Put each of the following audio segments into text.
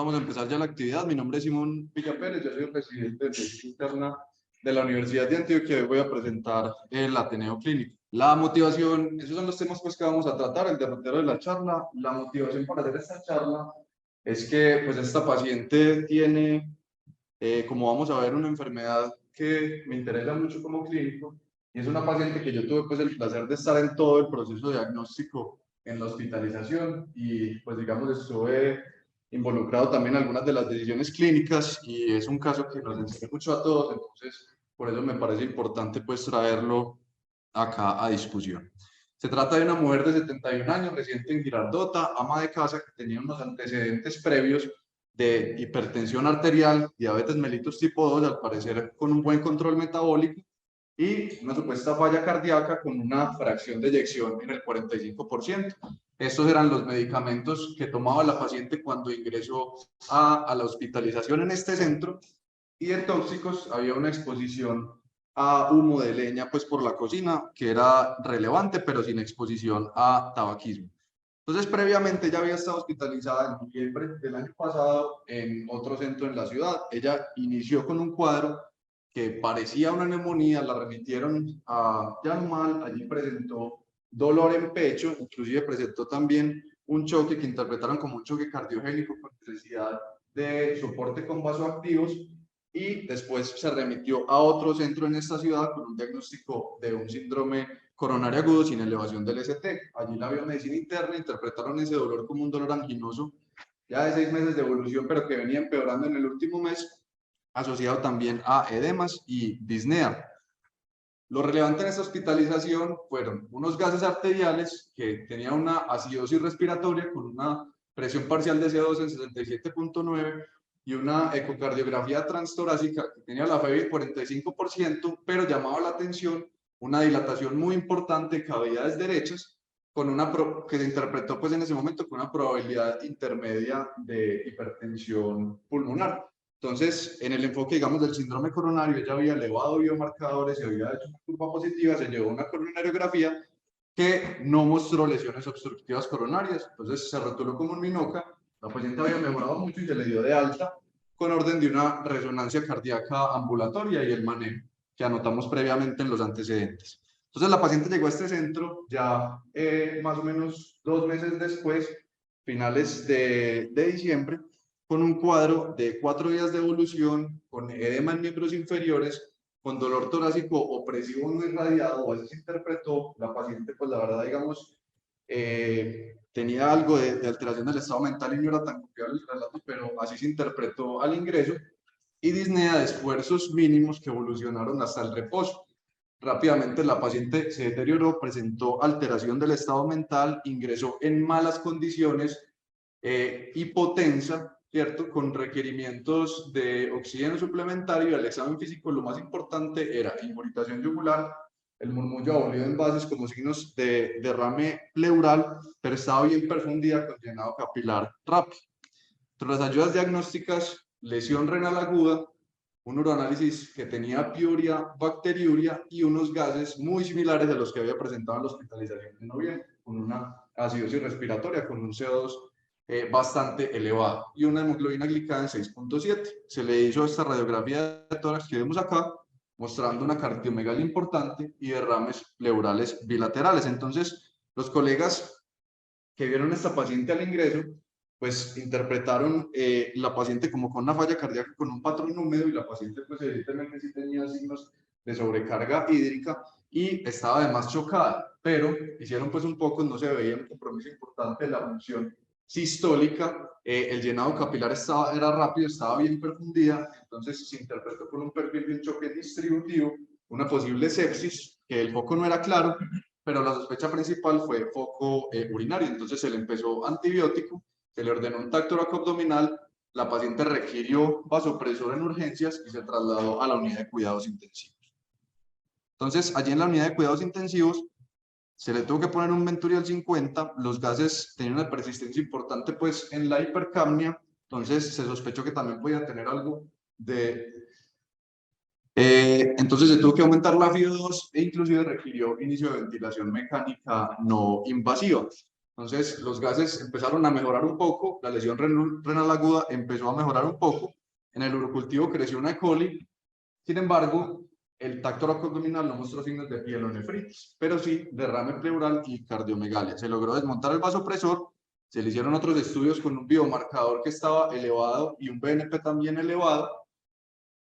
Vamos a empezar ya la actividad. Mi nombre es Simón Villa Pérez, yo soy el presidente de Medicina Interna de la Universidad de Antioquia. Hoy voy a presentar el Ateneo Clínico. La motivación, esos son los temas pues, que vamos a tratar, el derrotero de la charla. La motivación para hacer esta charla es que pues, esta paciente tiene, como vamos a ver, una enfermedad que me interesa mucho como clínico, y es una paciente que yo tuve pues, el placer de estar en todo el proceso diagnóstico en la hospitalización, y pues digamos estuve involucrado también en algunas de las decisiones clínicas, y es un caso que nos enseña mucho a todos, entonces por eso me parece importante pues traerlo acá a discusión. Se trata de una mujer de 71 años, residente en Girardota, ama de casa, que tenía unos antecedentes previos de hipertensión arterial, diabetes mellitus tipo 2, al parecer con un buen control metabólico, y una supuesta falla cardíaca con una fracción de eyección en el 45%. Estos eran los medicamentos que tomaba la paciente cuando ingresó a la hospitalización en este centro, y de tóxicos había una exposición a humo de leña pues por la cocina que era relevante, pero sin exposición a tabaquismo. Entonces, previamente ella había estado hospitalizada en noviembre del año pasado en otro centro en la ciudad. Ella inició con un cuadro que parecía una neumonía, la remitieron a Yanumal, allí presentó dolor en pecho, inclusive presentó también un choque que interpretaron como un choque cardiogénico con necesidad de soporte con vasoactivos, y después se remitió a otro centro en esta ciudad con un diagnóstico de un síndrome coronario agudo sin elevación del ST. Allí la biomedicina interna interpretaron ese dolor como un dolor anginoso ya de 6 meses de evolución, pero que venía empeorando en el último mes, asociado también a edemas y disnea. Lo relevante en esta hospitalización fueron unos gases arteriales que tenían una acidosis respiratoria con una presión parcial de CO2 en 67.9 y una ecocardiografía transtorácica que tenía la FEBI 45%, pero llamaba la atención una dilatación muy importante de cavidades derechas con una que se interpretó pues en ese momento con una probabilidad intermedia de hipertensión pulmonar. Entonces, en el enfoque, digamos, del síndrome coronario, ella había elevado biomarcadores, se había hecho una curva positiva, se llevó una coronariografía que no mostró lesiones obstructivas coronarias, entonces se rotuló como un MINOCA, la paciente había mejorado mucho y se le dio de alta con orden de una resonancia cardíaca ambulatoria y el manejo que anotamos previamente en los antecedentes. Entonces, la paciente llegó a este centro ya más o menos 2 meses después, finales de diciembre, con un cuadro de 4 días de evolución, con edema en miembros inferiores, con dolor torácico opresivo no irradiado, o así se interpretó. La paciente, pues la verdad, digamos, tenía algo de alteración del estado mental y no era tan confiable el relato, pero así se interpretó al ingreso, y disnea de esfuerzos mínimos que evolucionaron hasta el reposo. Rápidamente la paciente se deterioró, presentó alteración del estado mental, ingresó en malas condiciones, hipotensa, ¿cierto? Con requerimientos de oxígeno suplementario, y el examen físico lo más importante era inmovilización yugular, el murmullo abolido en bases como signos de derrame pleural, pero estaba bien perfundida con llenado capilar rápido. Entre las ayudas diagnósticas, lesión renal aguda, un uroanálisis que tenía piuria, bacteriuria y unos gases muy similares a los que había presentado en la hospitalización de noviembre, con una acidosis respiratoria, con un CO2 bastante elevado y una hemoglobina glicada en 6.7. Se le hizo esta radiografía de tórax que vemos acá, mostrando una cardiomegalia importante y derrames pleurales bilaterales. Entonces, los colegas que vieron a esta paciente al ingreso, pues interpretaron la paciente como con una falla cardíaca con un patrón húmedo, y la paciente pues evidentemente sí tenía signos de sobrecarga hídrica y estaba además chocada, pero hicieron pues un poco, no se veía un compromiso importante de la función sistólica, el llenado capilar era rápido, estaba bien perfundida, entonces se interpretó con un perfil de un choque distributivo, una posible sepsis, que el foco no era claro, pero la sospecha principal fue foco urinario. Entonces se le empezó antibiótico, se le ordenó un tacto abdominal, la paciente requirió vasopresor en urgencias y se trasladó a la unidad de cuidados intensivos. Entonces, allí en la unidad de cuidados intensivos se le tuvo que poner un Venturial 50, los gases tenían una persistencia importante pues en la hipercapnia, entonces se sospechó que también podía tener algo de... entonces se tuvo que aumentar la FIO2 e inclusive requirió inicio de ventilación mecánica no invasiva. Entonces, los gases empezaron a mejorar un poco, la lesión renal aguda empezó a mejorar un poco, en el urocultivo creció una E. coli, sin embargo, el tacto abdominal no mostró signos de pielonefritis, pero sí derrame pleural y cardiomegalia. Se logró desmontar el vasopresor, se le hicieron otros estudios con un biomarcador que estaba elevado y un BNP también elevado,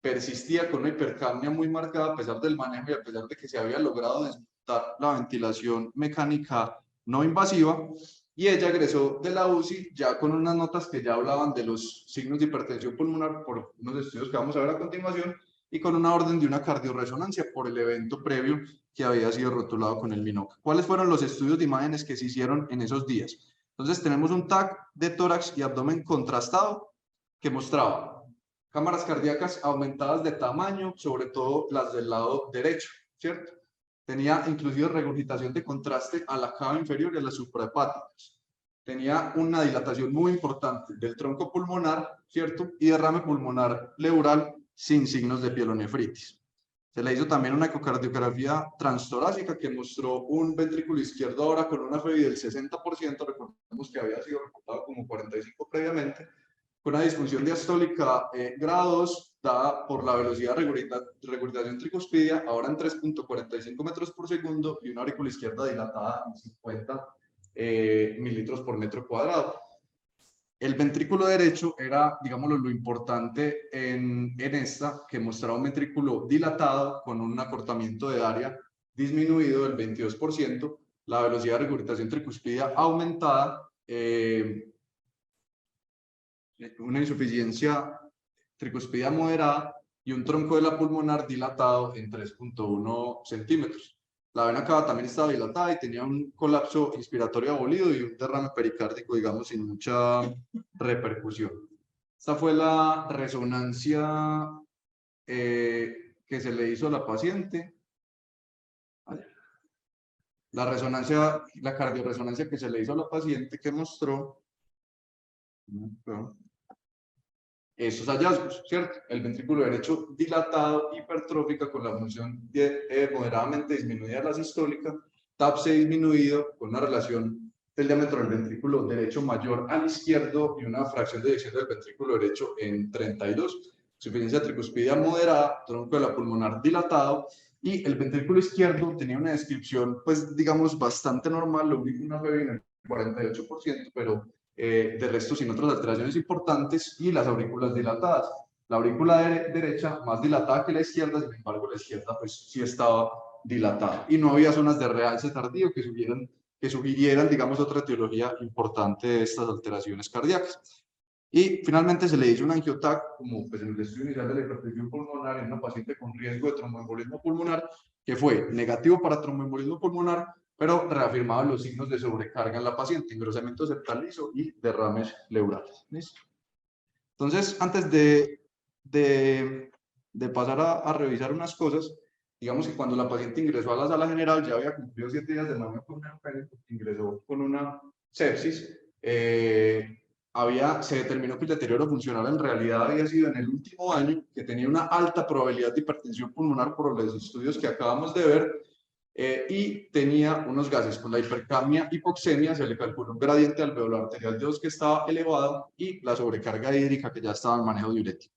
persistía con una hipercapnia muy marcada a pesar del manejo y a pesar de que se había logrado desmontar la ventilación mecánica no invasiva, y ella egresó de la UCI ya con unas notas que ya hablaban de los signos de hipertensión pulmonar por unos estudios que vamos a ver a continuación y con una orden de una cardioresonancia por el evento previo que había sido rotulado con el MINOCA. ¿Cuáles fueron los estudios de imágenes que se hicieron en esos días? Entonces tenemos un TAC de tórax y abdomen contrastado que mostraba cámaras cardíacas aumentadas de tamaño, sobre todo las del lado derecho, ¿cierto? Tenía inclusive regurgitación de contraste a la cava inferior y a las suprahepáticas. Tenía una dilatación muy importante del tronco pulmonar, ¿cierto? Y derrame pulmonar pleural sin signos de pielonefritis. Se le hizo también una ecocardiografía transtorácica que mostró un ventrículo izquierdo ahora con una FEBI del 60%, recordemos que había sido reportado como 45 previamente, con una disfunción diastólica grado 2 dada por la velocidad de regurgitación tricuspidia, ahora en 3.45 metros por segundo, y una aurícula izquierda dilatada en 50 mililitros por metro cuadrado. El ventrículo derecho era, digámoslo, lo importante en esta, que mostraba un ventrículo dilatado con un acortamiento de área disminuido del 22%, la velocidad de regurgitación tricuspidia aumentada, una insuficiencia tricuspidia moderada y un tronco de la pulmonar dilatado en 3.1 centímetros. La vena cava también estaba dilatada y tenía un colapso inspiratorio abolido y un derrame pericárdico, digamos, sin mucha repercusión. Esta fue la resonancia que se le hizo a la paciente. La cardioresonancia que se le hizo a la paciente que mostró esos hallazgos, ¿cierto? El ventrículo derecho dilatado, hipertrófica con la función moderadamente disminuida de la sistólica, TAPSE disminuido con una relación del diámetro del ventrículo derecho mayor al izquierdo y una fracción de eyección del ventrículo derecho en 32, suficiencia tricuspidia moderada, tronco de la pulmonar dilatado, y el ventrículo izquierdo tenía una descripción, pues digamos, bastante normal, lo único una FEBI en el 48%, pero de resto sin otras alteraciones importantes, y las aurículas dilatadas. La aurícula derecha más dilatada que la izquierda, sin embargo la izquierda pues sí estaba dilatada y no había zonas de realce tardío que sugirieran, digamos, otra etiología importante de estas alteraciones cardíacas. Y finalmente se le hizo un angiotac, como pues en el estudio inicial de la hipertensión pulmonar, en una paciente con riesgo de tromboembolismo pulmonar, que fue negativo para tromboembolismo pulmonar, pero reafirmaba los signos de sobrecarga en la paciente, engrosamiento septal liso y derrames pleurales. ¿Listo? Entonces, antes de pasar a revisar unas cosas, digamos que cuando la paciente ingresó a la sala general ya había cumplido 7 días de manejo pulmonar, ingresó con una sepsis, se determinó que el deterioro funcional en realidad había sido en el último año, que tenía una alta probabilidad de hipertensión pulmonar por los estudios que acabamos de ver, y tenía unos gases. Con la hipercapnia, hipoxemia, se le calculó un gradiente alveolar arterial de 2 que estaba elevado y la sobrecarga hídrica que ya estaba en manejo diurético.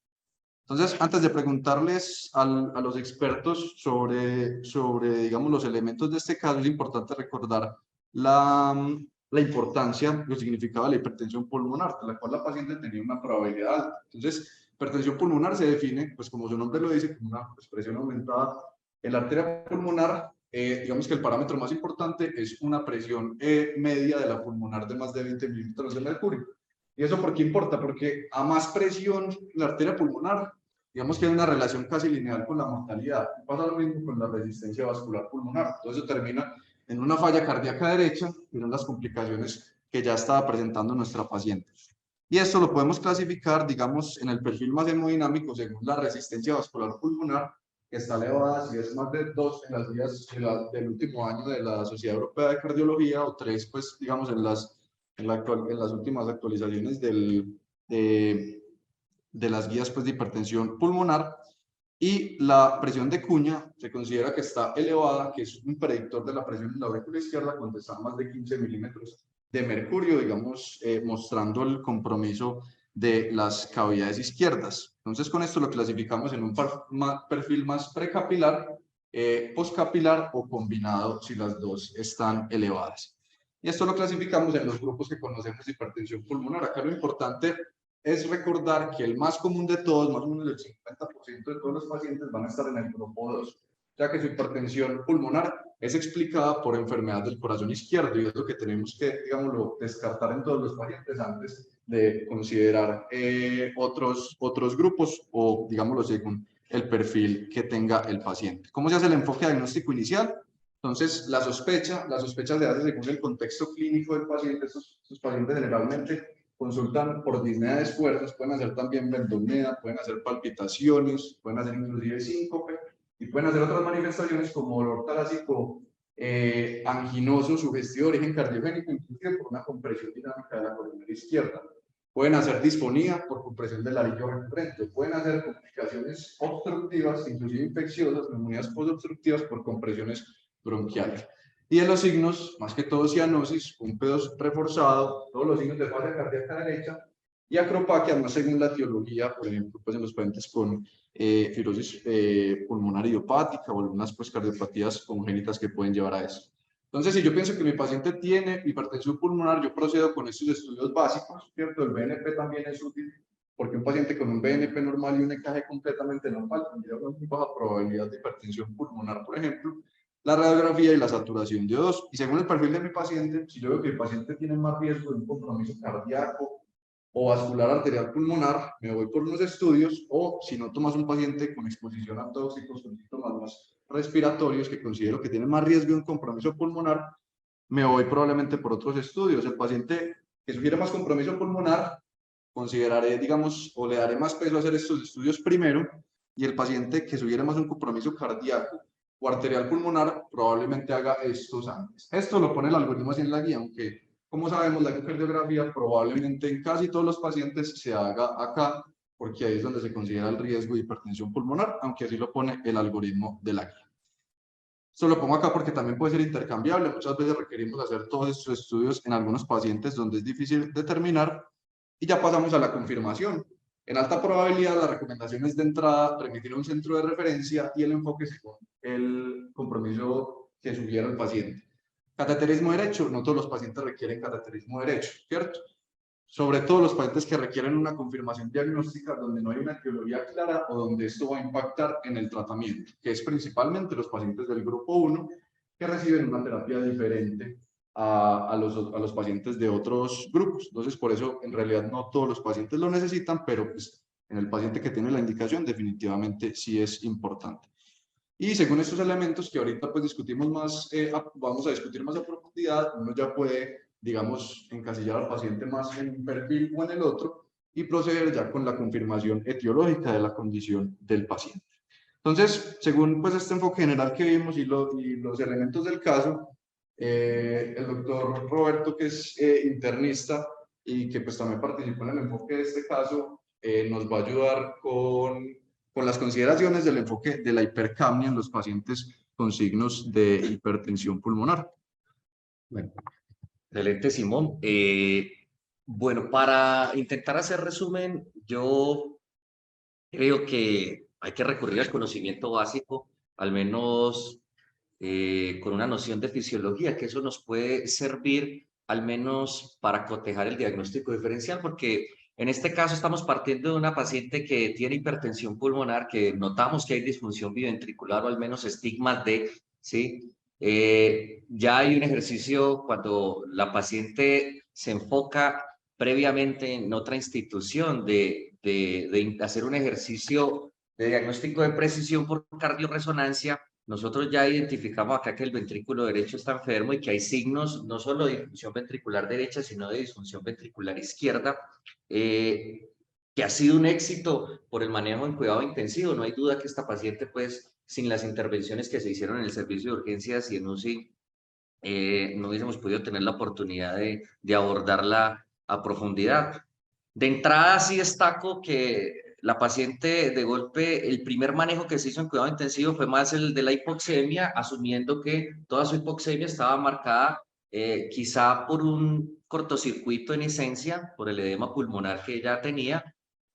Entonces, antes de preguntarles a los expertos sobre, digamos, los elementos de este caso, es importante recordar la importancia, lo significaba la hipertensión pulmonar, de la cual la paciente tenía una probabilidad alta. Entonces, hipertensión pulmonar se define, pues como su nombre lo dice, como una presión aumentada en la arteria pulmonar. Digamos que el parámetro más importante es una presión media de la pulmonar de más de 20 mililitros de mercurio. ¿Y eso por qué importa? Porque a más presión en la arteria pulmonar, digamos que hay una relación casi lineal con la mortalidad. Pasa lo mismo con la resistencia vascular pulmonar. Todo eso termina en una falla cardíaca derecha, y en las complicaciones que ya estaba presentando nuestra paciente. Y esto lo podemos clasificar, digamos, en el perfil más hemodinámico según la resistencia vascular pulmonar, que está elevada, si es más de 2 en las guías del último año de la Sociedad Europea de Cardiología, o 3, pues, digamos, en las últimas actualizaciones de las guías, pues, de hipertensión pulmonar. Y la presión de cuña se considera que está elevada, que es un predictor de la presión en la aurícula izquierda, cuando está a más de 15 milímetros de mercurio, digamos, mostrando el compromiso de las cavidades izquierdas. Entonces, con esto lo clasificamos en un perfil más precapilar, postcapilar o combinado si las dos están elevadas. Y esto lo clasificamos en los grupos que conocemos de hipertensión pulmonar. Acá lo importante es recordar que el más común de todos, más o menos el 50% de todos los pacientes van a estar en el grupo 2, ya que su hipertensión pulmonar es explicada por enfermedad del corazón izquierdo y es lo que tenemos que, digámoslo, descartar en todos los pacientes antes de considerar otros grupos o, digámoslo, según el perfil que tenga el paciente. ¿Cómo se hace el enfoque diagnóstico inicial? Entonces, la sospecha se hace según el contexto clínico del paciente. Estos pacientes generalmente consultan por disnea de esfuerzos, pueden hacer también bendomea, pueden hacer palpitaciones, pueden hacer inclusive síncope y pueden hacer otras manifestaciones como dolor torácico anginoso, sugestivo de origen cardiogénico, inclusive por una compresión dinámica de la coronaria izquierda. Pueden hacer disfonía por compresión del larillo recurrente, pueden hacer complicaciones obstructivas, inclusive infecciosas, neumonías postobstructivas por compresiones bronquiales. Y en los signos, más que todo cianosis, un P2 reforzado, todos los signos de fase cardíaca derecha y acropaquia, más según la etiología, por ejemplo, pues en los pacientes con fibrosis pulmonar idiopática o algunas pues, cardiopatías congénitas que pueden llevar a eso. Entonces, si yo pienso que mi paciente tiene hipertensión pulmonar, yo procedo con estos estudios básicos, ¿cierto? El BNP también es útil, porque un paciente con un BNP normal y un EKG completamente normal tendría una muy baja probabilidad de hipertensión pulmonar, por ejemplo, la radiografía y la saturación de O2. Y según el perfil de mi paciente, si yo veo que el paciente tiene más riesgo de un compromiso cardíaco o vascular arterial pulmonar, me voy por unos estudios, o si no tomas un paciente con exposición a tóxicos, con síntomas más respiratorios que considero que tiene más riesgo de un compromiso pulmonar, me voy probablemente por otros estudios. El paciente que sugiere más compromiso pulmonar, consideraré, digamos, o le daré más peso a hacer estos estudios primero, y el paciente que sugiere más un compromiso cardíaco o arterial pulmonar, probablemente haga estos antes. Esto lo pone el algoritmo así en la guía, aunque, como sabemos, la ecocardiografía probablemente en casi todos los pacientes se haga acá, porque ahí es donde se considera el riesgo de hipertensión pulmonar, aunque así lo pone el algoritmo de la guía. Esto lo pongo acá porque también puede ser intercambiable. Muchas veces requerimos hacer todos estos estudios en algunos pacientes donde es difícil determinar, y ya pasamos a la confirmación. En alta probabilidad, la recomendación es de entrada remitir a un centro de referencia y el enfoque según el compromiso que sugiera el paciente. Cateterismo derecho, no todos los pacientes requieren cateterismo derecho, ¿cierto? Sobre todo los pacientes que requieren una confirmación diagnóstica donde no hay una etiología clara o donde esto va a impactar en el tratamiento, que es principalmente los pacientes del grupo 1 que reciben una terapia diferente a los pacientes de otros grupos. Entonces, por eso, en realidad, no todos los pacientes lo necesitan, pero pues, en el paciente que tiene la indicación, definitivamente sí es importante. Y según estos elementos que ahorita pues discutimos más, vamos a discutir más a profundidad, uno ya puede, digamos, encasillar al paciente más en un perfil o en el otro y proceder ya con la confirmación etiológica de la condición del paciente. Entonces, según pues este enfoque general que vimos y los elementos del caso, el doctor Roberto, que es internista y que pues también participó en el enfoque de este caso, nos va a ayudar con las consideraciones del enfoque de la hipercapnia en los pacientes con signos de hipertensión pulmonar. Bueno, excelente, Simón. Bueno, para intentar hacer resumen, yo creo que hay que recurrir al conocimiento básico, al menos con una noción de fisiología, que eso nos puede servir al menos para cotejar el diagnóstico diferencial, porque en este caso estamos partiendo de una paciente que tiene hipertensión pulmonar, que notamos que hay disfunción biventricular o al menos estigmas de, ¿sí? Ya hay un ejercicio cuando la paciente se enfoca previamente en otra institución de hacer un ejercicio de diagnóstico de precisión por cardiorresonancia. Nosotros ya identificamos acá que el ventrículo derecho está enfermo y que hay signos no solo de disfunción ventricular derecha, sino de disfunción ventricular izquierda, que ha sido un éxito por el manejo en cuidado intensivo. No hay duda que esta paciente, pues, sin las intervenciones que se hicieron en el servicio de urgencias y en UCI, no hubiésemos podido tener la oportunidad de abordarla a profundidad. De entrada, sí destaco que la paciente de golpe, el primer manejo que se hizo en cuidado intensivo fue más el de la hipoxemia, asumiendo que toda su hipoxemia estaba marcada quizá por un cortocircuito en esencia, por el edema pulmonar que ella tenía,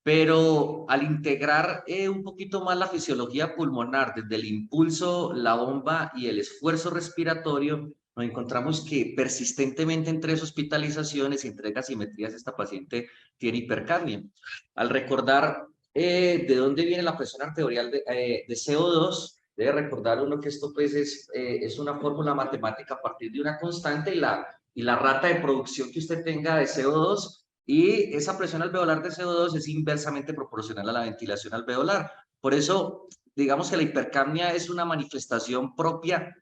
pero al integrar un poquito más la fisiología pulmonar, desde el impulso, la bomba y el esfuerzo respiratorio, nos encontramos que persistentemente en 3 hospitalizaciones y en 3 gasimetrías esta paciente tiene hipercapnia. Al recordar de dónde viene la presión arterial de CO2, debe recordar uno que esto pues es una fórmula matemática a partir de una constante y la rata de producción que usted tenga de CO2 y esa presión alveolar de CO2 es inversamente proporcional a la ventilación alveolar. Por eso, digamos que la hipercapnia es una manifestación propia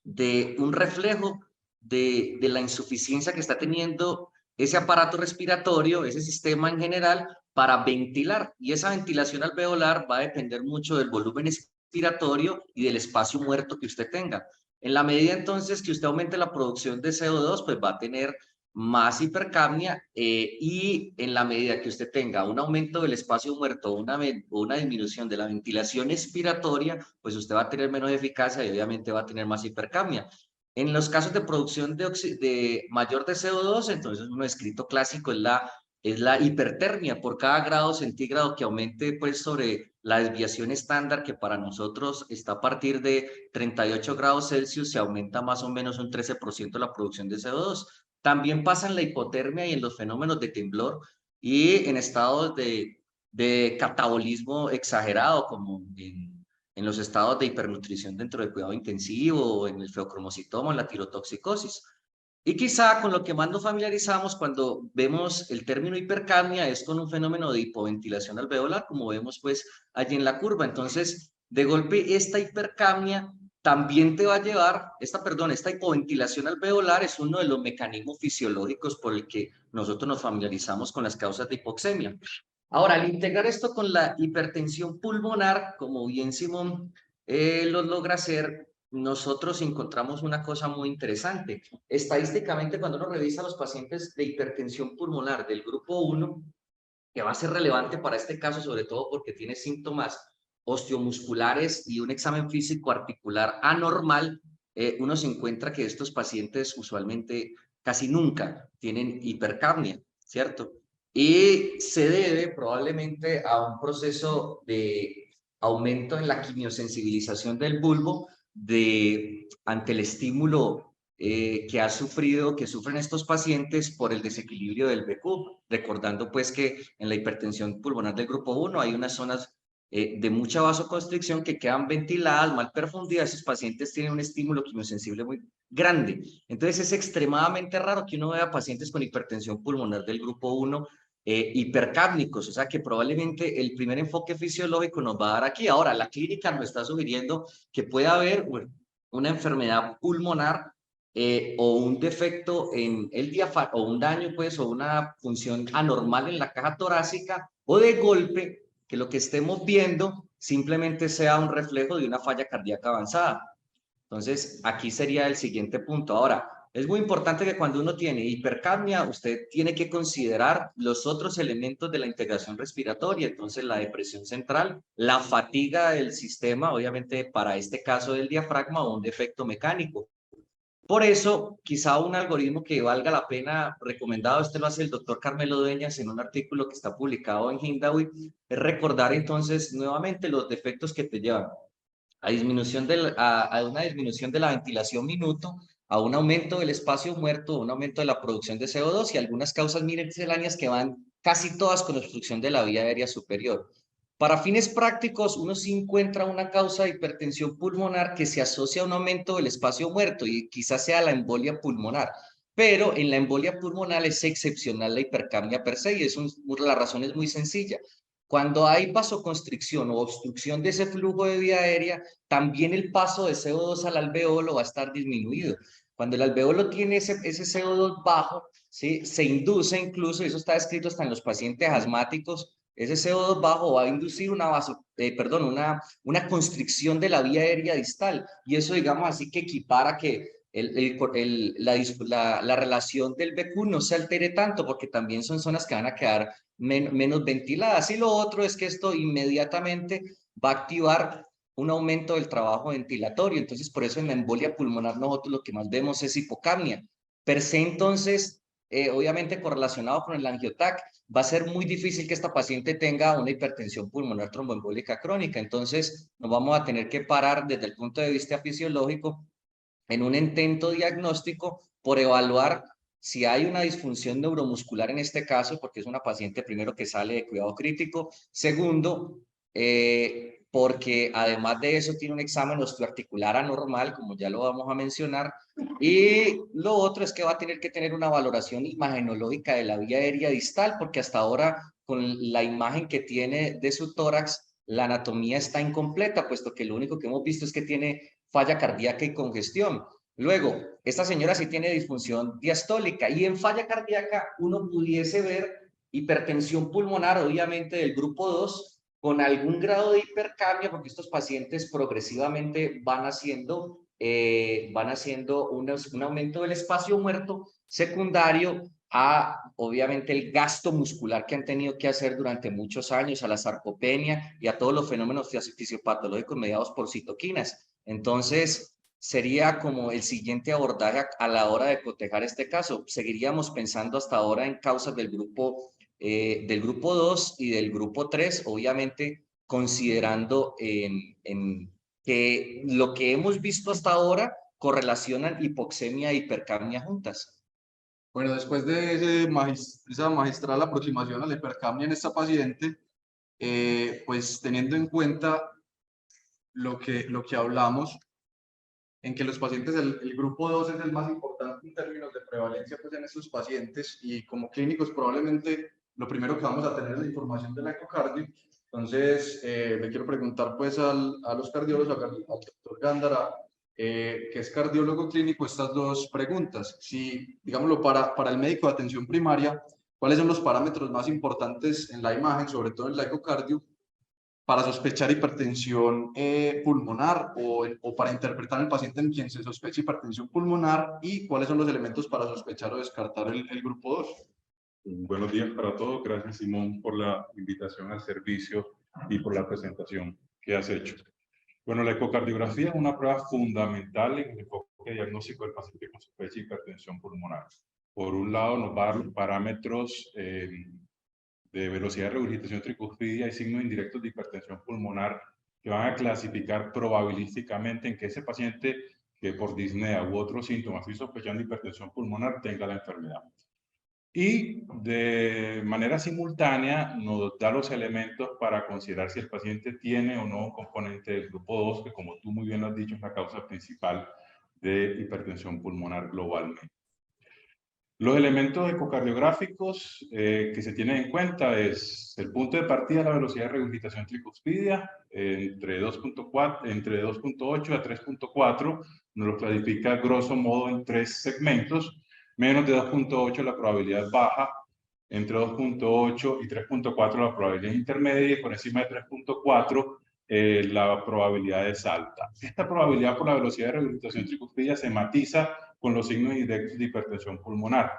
de un reflejo de la insuficiencia que está teniendo ese aparato respiratorio, ese sistema en general, para ventilar. Y esa ventilación alveolar va a depender mucho del volumen respiratorio y del espacio muerto que usted tenga. En la medida entonces que usted aumente la producción de CO2, pues va a tener más hipercapnia y en la medida que usted tenga un aumento del espacio muerto o una disminución de la ventilación expiratoria, pues usted va a tener menos eficacia y obviamente va a tener más hipercapnia. En los casos de producción de mayor de CO2, entonces un escrito clásico es la hipertermia por cada grado centígrado que aumente pues sobre la desviación estándar que para nosotros está a partir de 38 grados Celsius, se aumenta más o menos un 13% la producción de CO2. También pasa en la hipotermia y en los fenómenos de temblor y en estados de catabolismo exagerado, como en los estados de hipernutrición dentro del cuidado intensivo, o en el feocromocitoma, en la tirotoxicosis. Y quizá con lo que más nos familiarizamos cuando vemos el término hipercapnia es con un fenómeno de hipoventilación alveolar, como vemos pues allí en la curva. Entonces, de golpe, esta hipercapnia también te va a llevar, esta hipoventilación alveolar es uno de los mecanismos fisiológicos por el que nosotros nos familiarizamos con las causas de hipoxemia. Ahora, al integrar esto con la hipertensión pulmonar, como bien Simón lo logra hacer, nosotros encontramos una cosa muy interesante. Estadísticamente, cuando uno revisa a los pacientes de hipertensión pulmonar del grupo 1, que va a ser relevante para este caso, sobre todo porque tiene síntomas osteomusculares y un examen físico articular anormal, uno se encuentra que estos pacientes usualmente casi nunca tienen hipercapnia, ¿cierto? Y se debe probablemente a un proceso de aumento en la quimiosensibilización del bulbo ante el estímulo que sufren estos pacientes por el desequilibrio del BQ, recordando pues que en la hipertensión pulmonar del grupo 1 hay unas zonas de mucha vasoconstricción que quedan ventiladas, mal perfundidas, esos pacientes tienen un estímulo quimiosensible muy grande. Entonces es extremadamente raro que uno vea pacientes con hipertensión pulmonar del grupo 1 hipercápnicos, o sea que probablemente el primer enfoque fisiológico nos va a dar aquí. Ahora, la clínica nos está sugiriendo que puede haber una enfermedad pulmonar o un defecto en el diafragma, o un daño, pues, o una función anormal en la caja torácica, o de golpe, que lo que estemos viendo simplemente sea un reflejo de una falla cardíaca avanzada. Entonces, aquí sería el siguiente punto. Ahora, es muy importante que cuando uno tiene hipercapnia, usted tiene que considerar los otros elementos de la integración respiratoria. Entonces, la depresión central, la fatiga del sistema, obviamente para este caso del diafragma o un defecto mecánico. Por eso, quizá un algoritmo que valga la pena recomendado, este lo hace el doctor Carmelo Dueñas en un artículo que está publicado en Hindawi, es recordar entonces nuevamente los defectos que te llevan a una disminución de la ventilación minuto, a un aumento del espacio muerto, un aumento de la producción de CO2 y algunas causas misceláneas que van casi todas con obstrucción de la vía aérea superior. Para fines prácticos, uno sí encuentra una causa de hipertensión pulmonar que se asocia a un aumento del espacio muerto y quizás sea la embolia pulmonar. Pero en la embolia pulmonar es excepcional la hipercapnia per se y la razón es muy sencilla. Cuando hay vasoconstricción o obstrucción de ese flujo de vía aérea, también el paso de CO2 al alveolo va a estar disminuido. Cuando el alveolo tiene ese CO2 bajo, ¿sí? Se induce incluso, y eso está escrito hasta en los pacientes asmáticos, ese CO2 bajo va a inducir una constricción de la vía aérea distal. Y eso, digamos así, que equipara que la relación del BQ no se altere tanto, porque también son zonas que van a quedar menos ventiladas. Y lo otro es que esto inmediatamente va a activar un aumento del trabajo ventilatorio. Entonces, por eso en la embolia pulmonar nosotros lo que más vemos es hipocapnia. Per se, entonces, obviamente correlacionado con el angiotac, va a ser muy difícil que esta paciente tenga una hipertensión pulmonar tromboembólica crónica. Entonces, nos vamos a tener que parar desde el punto de vista fisiológico en un intento diagnóstico por evaluar si hay una disfunción neuromuscular en este caso, porque es una paciente primero que sale de cuidado crítico, segundo, porque además de eso tiene un examen osteoarticular anormal, como ya lo vamos a mencionar, y lo otro es que va a tener que tener una valoración imagenológica de la vía aérea distal, porque hasta ahora con la imagen que tiene de su tórax, la anatomía está incompleta, puesto que lo único que hemos visto es que tiene falla cardíaca y congestión. Luego, esta señora sí tiene disfunción diastólica y en falla cardíaca uno pudiese ver hipertensión pulmonar, obviamente del grupo 2, con algún grado de hipercapnia, porque estos pacientes progresivamente van haciendo un aumento del espacio muerto secundario a, obviamente, el gasto muscular que han tenido que hacer durante muchos años, a la sarcopenia y a todos los fenómenos fisiopatológicos mediados por citoquinas. Entonces, sería como el siguiente abordaje a la hora de cotejar este caso. Seguiríamos pensando hasta ahora en causas del grupo 2 y del grupo 3, obviamente considerando que lo que hemos visto hasta ahora correlacionan hipoxemia e hipercapnia juntas. Bueno, después de esa magistral aproximación a la hipercapnia en esta paciente, pues teniendo en cuenta lo que hablamos, en que los pacientes, el grupo 2 es el más importante en términos de prevalencia pues, en estos pacientes y como clínicos probablemente lo primero que vamos a tener es la información del ecocardio. Entonces, le quiero preguntar pues a los cardiólogos, al doctor Gándara, que es cardiólogo clínico, estas dos preguntas. Si, digámoslo, para el médico de atención primaria, ¿cuáles son los parámetros más importantes en la imagen, sobre todo en la ecocardio, para sospechar hipertensión pulmonar o para interpretar al paciente en quien se sospecha hipertensión pulmonar y cuáles son los elementos para sospechar o descartar el grupo 2? Buenos días para todos. Gracias, Simón, por la invitación al servicio y por la presentación que has hecho. Bueno, la ecocardiografía es una prueba fundamental en el enfoque diagnóstico del paciente con sospecha de hipertensión pulmonar. Por un lado, nos va a dar los parámetros de velocidad de regurgitación tricuspidia y signos indirectos de hipertensión pulmonar que van a clasificar probabilísticamente en que ese paciente que por disnea u otros síntomas estoy sospechando hipertensión pulmonar tenga la enfermedad. Y de manera simultánea nos da los elementos para considerar si el paciente tiene o no un componente del grupo 2, que como tú muy bien lo has dicho es la causa principal de hipertensión pulmonar globalmente. Los elementos ecocardiográficos que se tienen en cuenta es el punto de partida de la velocidad de regurgitación tricuspidia entre 2.8 a 3.4, nos lo clasifica grosso modo en 3 segmentos. Menos de 2.8 la probabilidad baja, entre 2.8 y 3.4 la probabilidad intermedia y por encima de 3.4 la probabilidad es alta. Esta probabilidad por la velocidad de regurgitación tricuspidia se matiza con los signos indirectos de hipertensión pulmonar,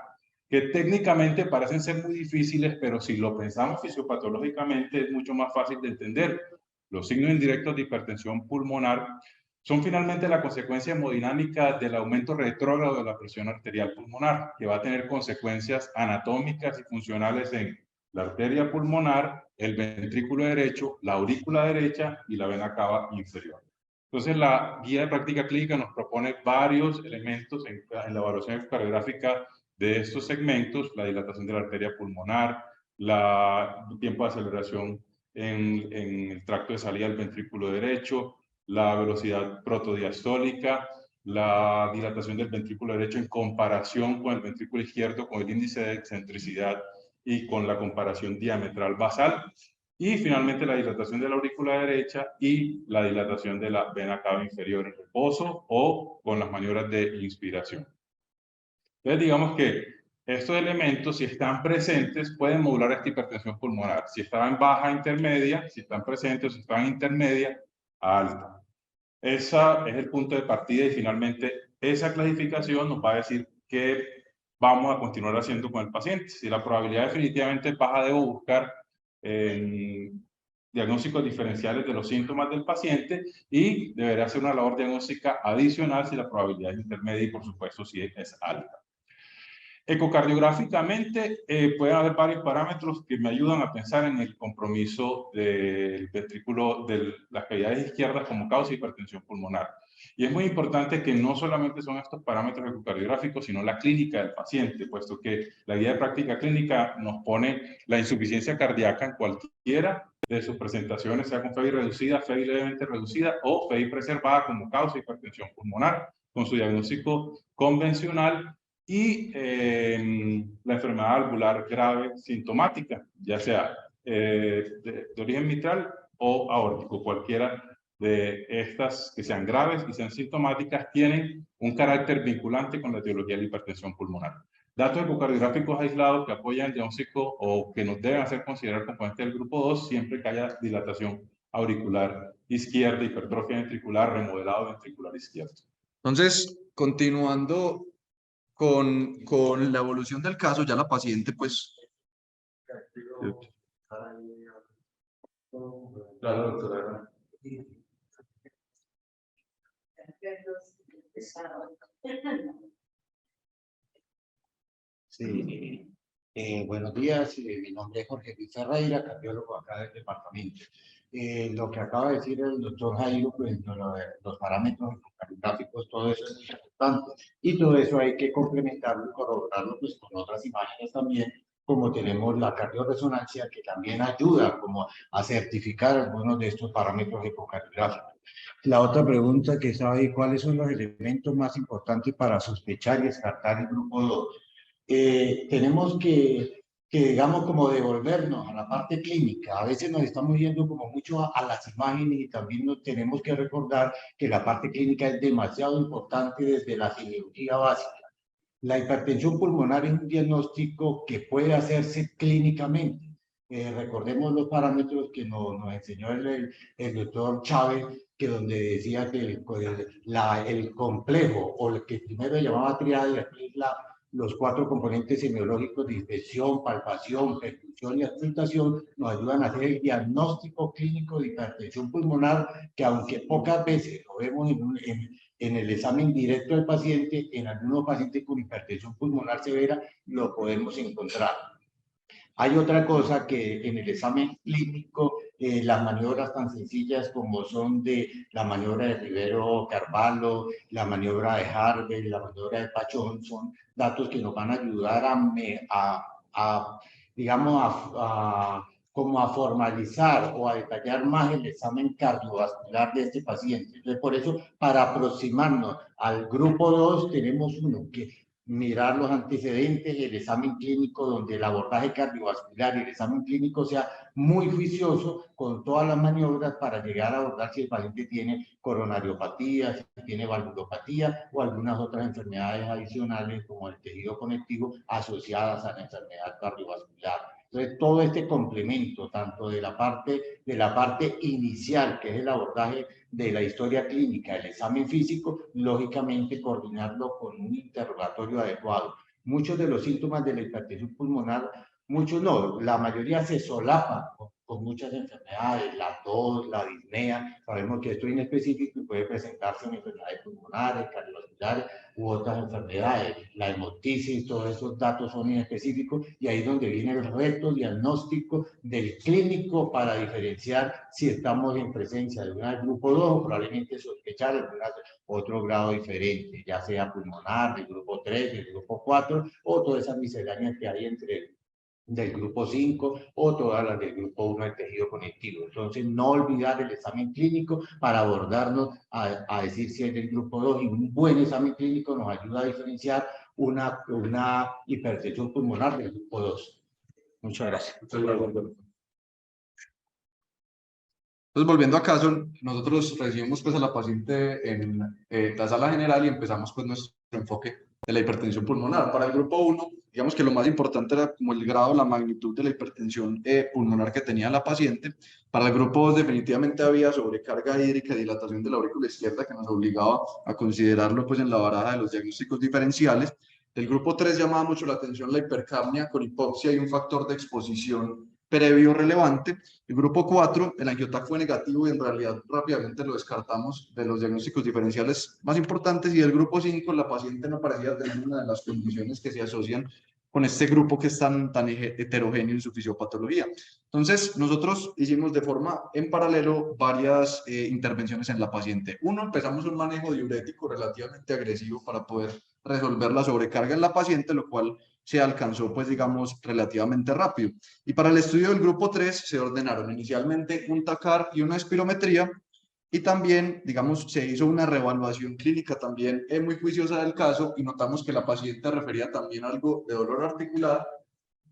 que técnicamente parecen ser muy difíciles, pero si lo pensamos fisiopatológicamente es mucho más fácil de entender. Los signos indirectos de hipertensión pulmonar son finalmente la consecuencia hemodinámica del aumento retrógrado de la presión arterial pulmonar, que va a tener consecuencias anatómicas y funcionales en la arteria pulmonar, el ventrículo derecho, la aurícula derecha y la vena cava inferior. Entonces, la guía de práctica clínica nos propone varios elementos en la evaluación cardiográfica de estos segmentos: la dilatación de la arteria pulmonar, el tiempo de aceleración en el tracto de salida del ventrículo derecho, la velocidad protodiastólica, la dilatación del ventrículo derecho en comparación con el ventrículo izquierdo, con el índice de excentricidad y con la comparación diametral basal. Y finalmente la dilatación de la aurícula derecha y la dilatación de la vena cava inferior en reposo o con las maniobras de inspiración. Entonces digamos que estos elementos, si están presentes, pueden modular esta hipertensión pulmonar. Si están en baja, intermedia, si están presentes, si están intermedia, alta. Ese es el punto de partida y finalmente esa clasificación nos va a decir qué vamos a continuar haciendo con el paciente. Si la probabilidad definitivamente es baja, debo buscar diagnósticos diferenciales de los síntomas del paciente y deberá hacer una labor diagnóstica adicional si la probabilidad es intermedia y por supuesto si es alta. Ecocardiográficamente pueden haber varios parámetros que me ayudan a pensar en el compromiso del ventrículo de las cavidades izquierdas como causa de hipertensión pulmonar. Y es muy importante que no solamente son estos parámetros ecocardiográficos, sino la clínica del paciente, puesto que la guía de práctica clínica nos pone la insuficiencia cardíaca en cualquiera de sus presentaciones, sea con FEBI reducida, FEBI levemente reducida o FEBI preservada como causa de hipertensión pulmonar, con su diagnóstico convencional y la enfermedad valvular grave sintomática, ya sea de origen mitral o aórtico, cualquiera de estas que sean graves y sean sintomáticas tienen un carácter vinculante con la etiología de la hipertensión pulmonar. Datos ecocardiográficos aislados que apoyan el diagnóstico o que nos deben hacer considerar componente del grupo 2 siempre que haya dilatación auricular izquierda, hipertrofia ventricular, remodelado ventricular izquierdo. Entonces, continuando con la evolución del caso, ya la paciente, pues... Claro, doctora. Sí, buenos días, mi nombre es Jorge Luis Ferreira, cardiólogo acá del departamento. Lo que acaba de decir el doctor Jairo, pues los parámetros ecocardiográficos, todo eso es muy importante. Y todo eso hay que complementarlo y corroborarlo pues, con otras imágenes también, como tenemos la cardiorresonancia, que también ayuda como a certificar algunos de estos parámetros ecocardiográficos. La otra pregunta que estaba ahí, ¿cuáles son los elementos más importantes para sospechar y descartar el grupo 2? Tenemos que, digamos, como devolvernos a la parte clínica. A veces nos estamos yendo como mucho a las imágenes y también nos tenemos que recordar que la parte clínica es demasiado importante desde la cirugía básica. La hipertensión pulmonar es un diagnóstico que puede hacerse clínicamente. Recordemos los parámetros que nos enseñó el doctor Chávez, que donde decía que el complejo, o el que primero llamaba triada, y después los 4 componentes semiológicos de inspección, palpación, percusión y auscultación, nos ayudan a hacer el diagnóstico clínico de hipertensión pulmonar, que aunque pocas veces lo vemos en el examen directo del paciente, en algunos pacientes con hipertensión pulmonar severa lo podemos encontrar. Hay otra cosa que en el examen clínico, las maniobras tan sencillas como son de la maniobra de Rivero Carvalho, la maniobra de Harvey, la maniobra de Pachón, son datos que nos van a ayudar como a formalizar o a detallar más el examen cardiovascular de este paciente. Entonces, por eso, para aproximarnos al grupo 2, tenemos uno que mirar los antecedentes, el examen clínico, donde el abordaje cardiovascular y el examen clínico sea muy juicioso con todas las maniobras para llegar a abordar si el paciente tiene coronariopatía, si tiene valvulopatía o algunas otras enfermedades adicionales como el tejido conectivo asociadas a la enfermedad cardiovascular. Entonces, todo este complemento, tanto de la parte inicial, que es el abordaje de la historia clínica, el examen físico, lógicamente coordinarlo con un interrogatorio adecuado. Muchos de los síntomas de la hipertensión pulmonar, muchos no, la mayoría se solapan con muchas enfermedades, la tos, la disnea. Sabemos que esto es inespecífico y puede presentarse en enfermedades pulmonares, cardiovasculares u otras enfermedades. La hemotisis, todos esos datos son inespecíficos y ahí es donde viene el reto diagnóstico del clínico para diferenciar si estamos en presencia de un grupo 2 o probablemente sospechar de otro grado diferente, ya sea pulmonar, del grupo 3, del grupo 4 o todas esas misceláneas que hay entre del grupo 5 o todas las del grupo 1 del tejido conectivo. Entonces, no olvidar el examen clínico para abordarnos a decir si es del grupo 2 y un buen examen clínico nos ayuda a diferenciar una hipertensión pulmonar del grupo 2. Muchas gracias. Entonces, volviendo a caso, nosotros recibimos pues a la paciente en la sala general y empezamos pues nuestro enfoque de la hipertensión pulmonar. Para el grupo 1, digamos que lo más importante era como el grado, la magnitud de la hipertensión pulmonar que tenía la paciente. Para el grupo 2 definitivamente había sobrecarga hídrica y dilatación de la aurícula izquierda que nos obligaba a considerarlo pues en la baraja de los diagnósticos diferenciales. Del grupo 3 llamaba mucho la atención la hipercapnia con hipoxia y un factor de exposición previo relevante. El grupo 4, el angioTAC fue negativo y en realidad rápidamente lo descartamos de los diagnósticos diferenciales más importantes. Y el grupo 5, la paciente no parecía tener una de las condiciones que se asocian con este grupo que es tan heterogéneo en su fisiopatología. Entonces, nosotros hicimos de forma en paralelo varias intervenciones en la paciente. Uno, empezamos un manejo diurético relativamente agresivo para poder resolver la sobrecarga en la paciente, lo cual se alcanzó, pues digamos, relativamente rápido. Y para el estudio del grupo 3 se ordenaron inicialmente un TACAR y una espirometría, y también, digamos, se hizo una reevaluación clínica también muy juiciosa del caso, y notamos que la paciente refería también algo de dolor articular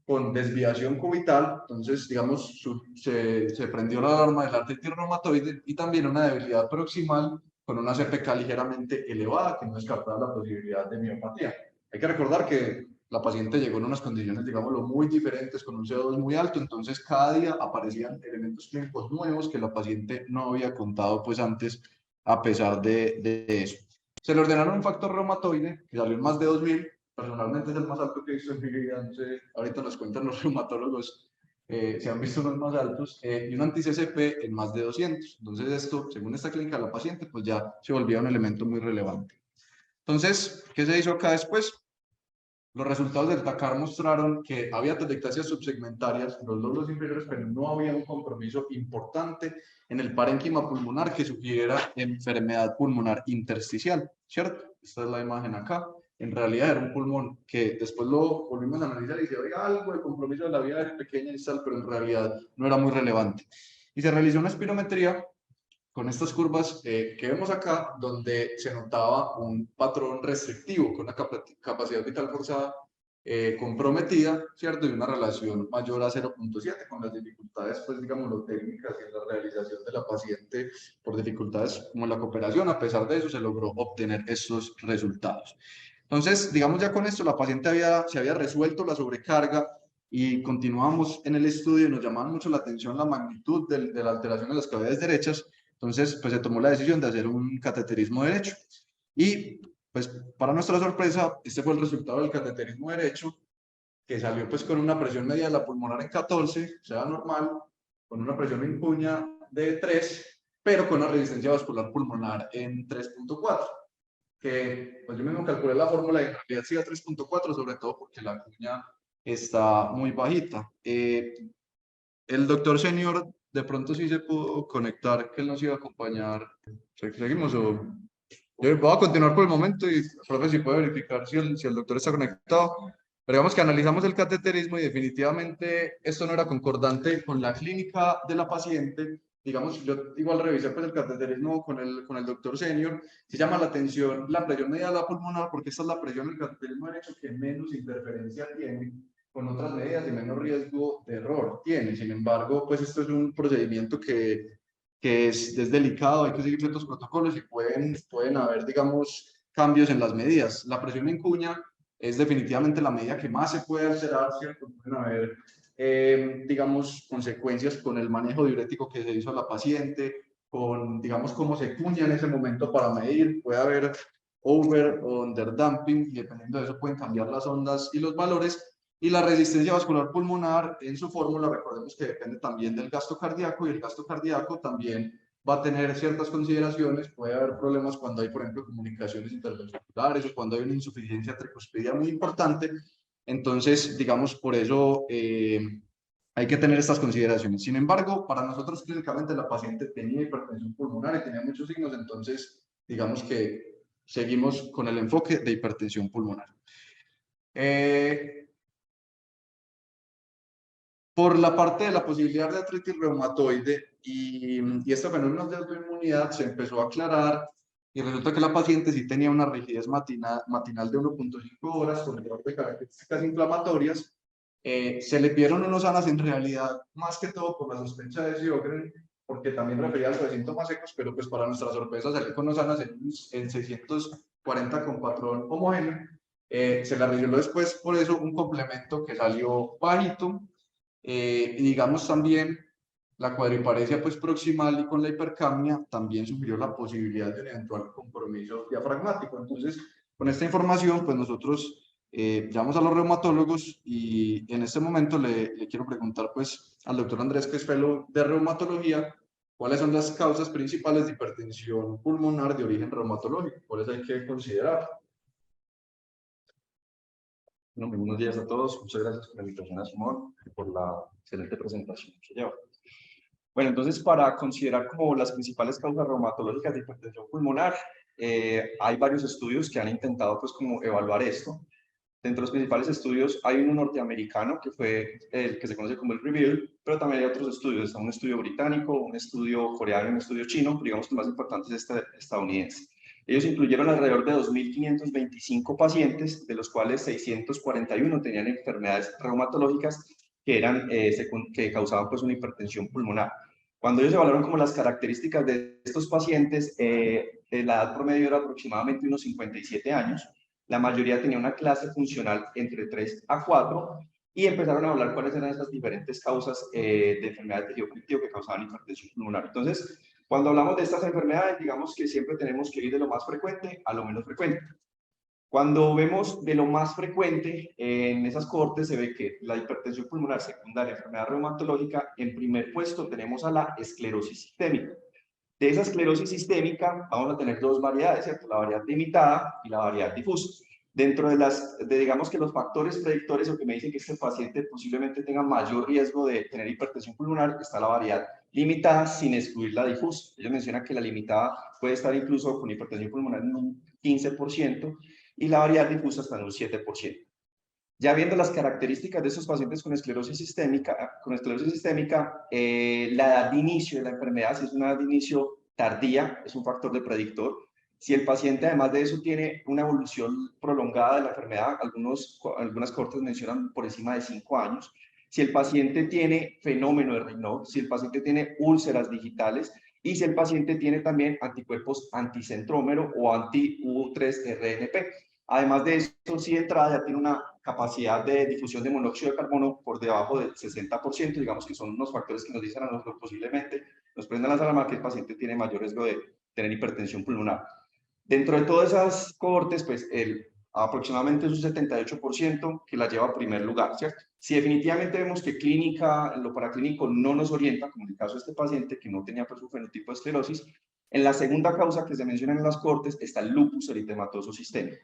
con desviación cubital. Entonces, digamos, se prendió la alarma de la artritis reumatoide, y también una debilidad proximal con una CPK ligeramente elevada, que no descartaba la posibilidad de miopatía. Hay que recordar que la paciente llegó en unas condiciones, digámoslo, muy diferentes, con un CO2 muy alto, entonces cada día aparecían elementos clínicos nuevos que la paciente no había contado pues antes, a pesar de eso. Se le ordenaron un factor reumatoide que salió en más de 2000, personalmente es el más alto que he visto en mi vida, no sé, ahorita nos cuentan los reumatólogos, se han visto unos más altos, y un anti-CCP en más de 200. Entonces esto, según esta clínica de la paciente, pues ya se volvía un elemento muy relevante. Entonces, ¿qué se hizo acá después? Los resultados del TACAR mostraron que había telectasias subsegmentarias en los lóbulos inferiores, pero no había un compromiso importante en el parénquima pulmonar que sugiriera enfermedad pulmonar intersticial, ¿cierto? Esta es la imagen acá. En realidad era un pulmón que después lo volvimos a analizar y decía, oiga, algo de compromiso de la vía aérea pequeña y tal, pero en realidad no era muy relevante. Y se realizó una espirometría con estas curvas que vemos acá, donde se notaba un patrón restrictivo con una capacidad vital forzada comprometida, ¿cierto? Y una relación mayor a 0.7, con las dificultades, pues, digamos, técnicas y la realización de la paciente por dificultades como la cooperación. A pesar de eso, se logró obtener estos resultados. Entonces, digamos, ya con esto, la paciente se había resuelto la sobrecarga, y continuamos en el estudio. Nos llamaba mucho la atención la magnitud de la alteración de las cavidades derechas. Entonces, pues se tomó la decisión de hacer un cateterismo derecho. Y, pues, para nuestra sorpresa, este fue el resultado del cateterismo derecho, que salió pues con una presión media de la pulmonar en 14, o sea, normal, con una presión en cuña de 3, pero con una resistencia vascular pulmonar en 3.4, que pues yo mismo calculé la fórmula y en realidad sí a 3.4, sobre todo porque la cuña está muy bajita. El doctor senior de pronto sí se pudo conectar, que él nos iba a acompañar. ¿Seguimos o...? Yo voy a continuar por el momento y, profe, si puede verificar si el doctor está conectado. Pero digamos que analizamos el cateterismo y definitivamente esto no era concordante con la clínica de la paciente. Digamos, yo igual revisé pues el cateterismo con el doctor senior. Se llama la atención la presión media de la pulmonar, porque esta es la presión del cateterismo derecho que menos interferencia tiene con otras medidas y menos riesgo de error tiene. Sin embargo, pues esto es un procedimiento que es delicado, hay que seguir ciertos protocolos y pueden haber, digamos, cambios en las medidas. La presión en cuña es definitivamente la medida que más se puede alterar, ¿cierto? Pueden haber, digamos, consecuencias con el manejo diurético que se hizo a la paciente, con, digamos, cómo se cuña en ese momento para medir. Puede haber over o under damping, y dependiendo de eso pueden cambiar las ondas y los valores. Y la resistencia vascular pulmonar, en su fórmula, recordemos que depende también del gasto cardíaco, y el gasto cardíaco también va a tener ciertas consideraciones. Puede haber problemas cuando hay, por ejemplo, comunicaciones interventriculares o cuando hay una insuficiencia tricuspidia muy importante. Entonces, digamos, por eso hay que tener estas consideraciones. Sin embargo, para nosotros clínicamente la paciente tenía hipertensión pulmonar y tenía muchos signos, entonces digamos que seguimos con el enfoque de hipertensión pulmonar. Por la parte de la posibilidad de artritis reumatoide y este fenómeno de autoinmunidad, se empezó a aclarar, y resulta que la paciente sí tenía una rigidez matinal de 1.5 horas con error de características inflamatorias. Se le vieron unos sanas en realidad, más que todo por la sospecha de Sjögren, porque también refería algo de síntomas secos, pero pues para nuestra sorpresa salió con unos sanas en 640 con patrón homogéneo. Se le realizó después por eso un complemento que salió bajito. Y digamos también la cuadriparesia pues proximal, y con la hipercapnia también sugirió la posibilidad de un eventual compromiso diafragmático. Entonces, con esta información pues nosotros Llamamos a los reumatólogos y en este momento le quiero preguntar pues al doctor Andrés, que es fellow de reumatología, cuáles son las causas principales de hipertensión pulmonar de origen reumatológico, cuáles hay que considerar. Bueno, muy buenos días a todos. Muchas gracias por la invitación a Simón y por la excelente presentación que lleva. Bueno, entonces para considerar como las principales causas reumatológicas de hipertensión pulmonar, hay varios estudios que han intentado pues como evaluar esto. Dentro de los principales estudios hay uno norteamericano que fue el que se conoce como el REVEAL, pero también hay otros estudios. Está un estudio británico, un estudio coreano y un estudio chino, pero digamos que el más importante es este estadounidense. Ellos incluyeron alrededor de 2.525 pacientes, de los cuales 641 tenían enfermedades reumatológicas que causaban pues una hipertensión pulmonar. Cuando ellos evaluaron como las características de estos pacientes, la edad promedio era aproximadamente unos 57 años. La mayoría tenía una clase funcional entre 3 a 4 y empezaron a hablar cuáles eran esas diferentes causas de enfermedad de tejido conectivo que causaban hipertensión pulmonar. Entonces, cuando hablamos de estas enfermedades, digamos que siempre tenemos que ir de lo más frecuente a lo menos frecuente. Cuando vemos de lo más frecuente, en esas cohortes se ve que la hipertensión pulmonar secundaria, enfermedad reumatológica, en primer puesto tenemos a la esclerosis sistémica. De esa esclerosis sistémica vamos a tener dos variedades, ¿cierto? La variedad limitada y la variedad difusa. Dentro de digamos que los factores predictores o que me dicen que este paciente posiblemente tenga mayor riesgo de tener hipertensión pulmonar, está la variedad limitada sin excluir la difusa. Ellos mencionan que la limitada puede estar incluso con hipertensión pulmonar en un 15% y la variedad difusa está en un 7%. Ya viendo las características de estos pacientes con esclerosis sistémica, la edad de inicio de la enfermedad, si es una edad de inicio tardía, es un factor de predictor. Si el paciente además de eso tiene una evolución prolongada de la enfermedad, algunas cohortes mencionan por encima de 5 años. Si el paciente tiene fenómeno de Raynaud, si el paciente tiene úlceras digitales y si el paciente tiene también anticuerpos anticentrómero o anti-U3-RNP. Además de eso, si de entrada ya tiene una capacidad de difusión de monóxido de carbono por debajo del 60%, digamos que son unos factores que nos dicen a nosotros posiblemente, nos prenden las alarmas que el paciente tiene mayor riesgo de tener hipertensión pulmonar. Dentro de todas esas cohortes, pues aproximadamente es un 78% que la lleva a primer lugar, ¿cierto? Si definitivamente vemos que lo paraclínico no nos orienta, como en el caso de este paciente que no tenía pues un fenotipo de esclerosis, en la segunda causa que se menciona en las cohortes está el lupus eritematoso sistémico.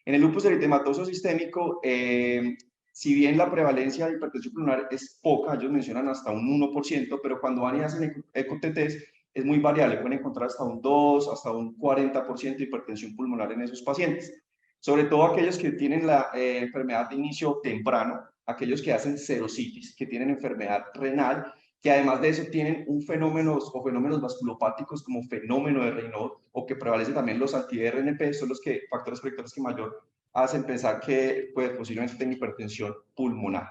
En el lupus eritematoso sistémico, si bien la prevalencia de hipertensión pulmonar es poca, ellos mencionan hasta un 1%, pero cuando van y hacen eco-TTs es muy variable, pueden encontrar hasta un 2, hasta un 40% de hipertensión pulmonar en esos pacientes. Sobre todo aquellos que tienen la enfermedad de inicio temprano, aquellos que hacen serositis, que tienen enfermedad renal, que además de eso tienen fenómenos vasculopáticos como fenómeno de Raynaud o que prevalece también los anti-RNP, son los factores predictores que mayor hacen pensar que posiblemente tenga hipertensión pulmonar.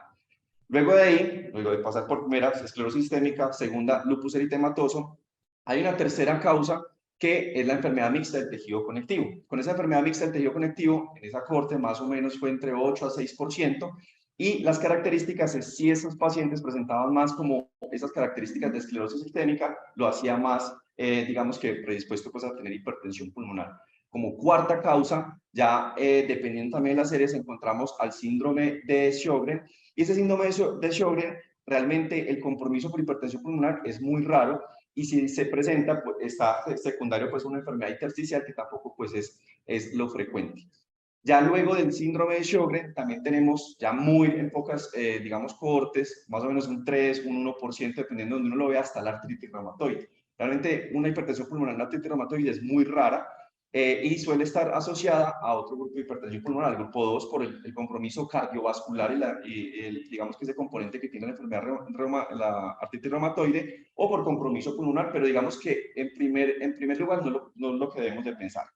Luego de ahí, luego de pasar por primera esclerosis sistémica, segunda lupus eritematoso, hay una tercera causa que es la enfermedad mixta del tejido conectivo. Con esa enfermedad mixta del tejido conectivo, en esa cohorte más o menos fue entre 8 a 6%, y las características es si esos pacientes presentaban más como esas características de esclerosis sistémica, lo hacía más, digamos que predispuesto pues a tener hipertensión pulmonar. Como cuarta causa, ya dependiendo también de las series, encontramos al síndrome de Sjögren, y ese síndrome de Sjögren, realmente el compromiso por hipertensión pulmonar es muy raro, y si se presenta, pues, está secundario pues una enfermedad intersticial que tampoco pues es lo frecuente. Ya luego del síndrome de Sjögren, también tenemos ya muy en pocas, digamos, cohortes, más o menos un 3, un 1%, dependiendo de donde uno lo vea, hasta la artritis reumatoide. Realmente una hipertensión pulmonar, la artritis reumatoide es muy rara y suele estar asociada a otro grupo de hipertensión pulmonar, el grupo 2, por el compromiso cardiovascular y digamos que ese componente que tiene la enfermedad la artritis reumatoide, o por compromiso pulmonar, pero digamos que en primer lugar no es lo que debemos de pensar.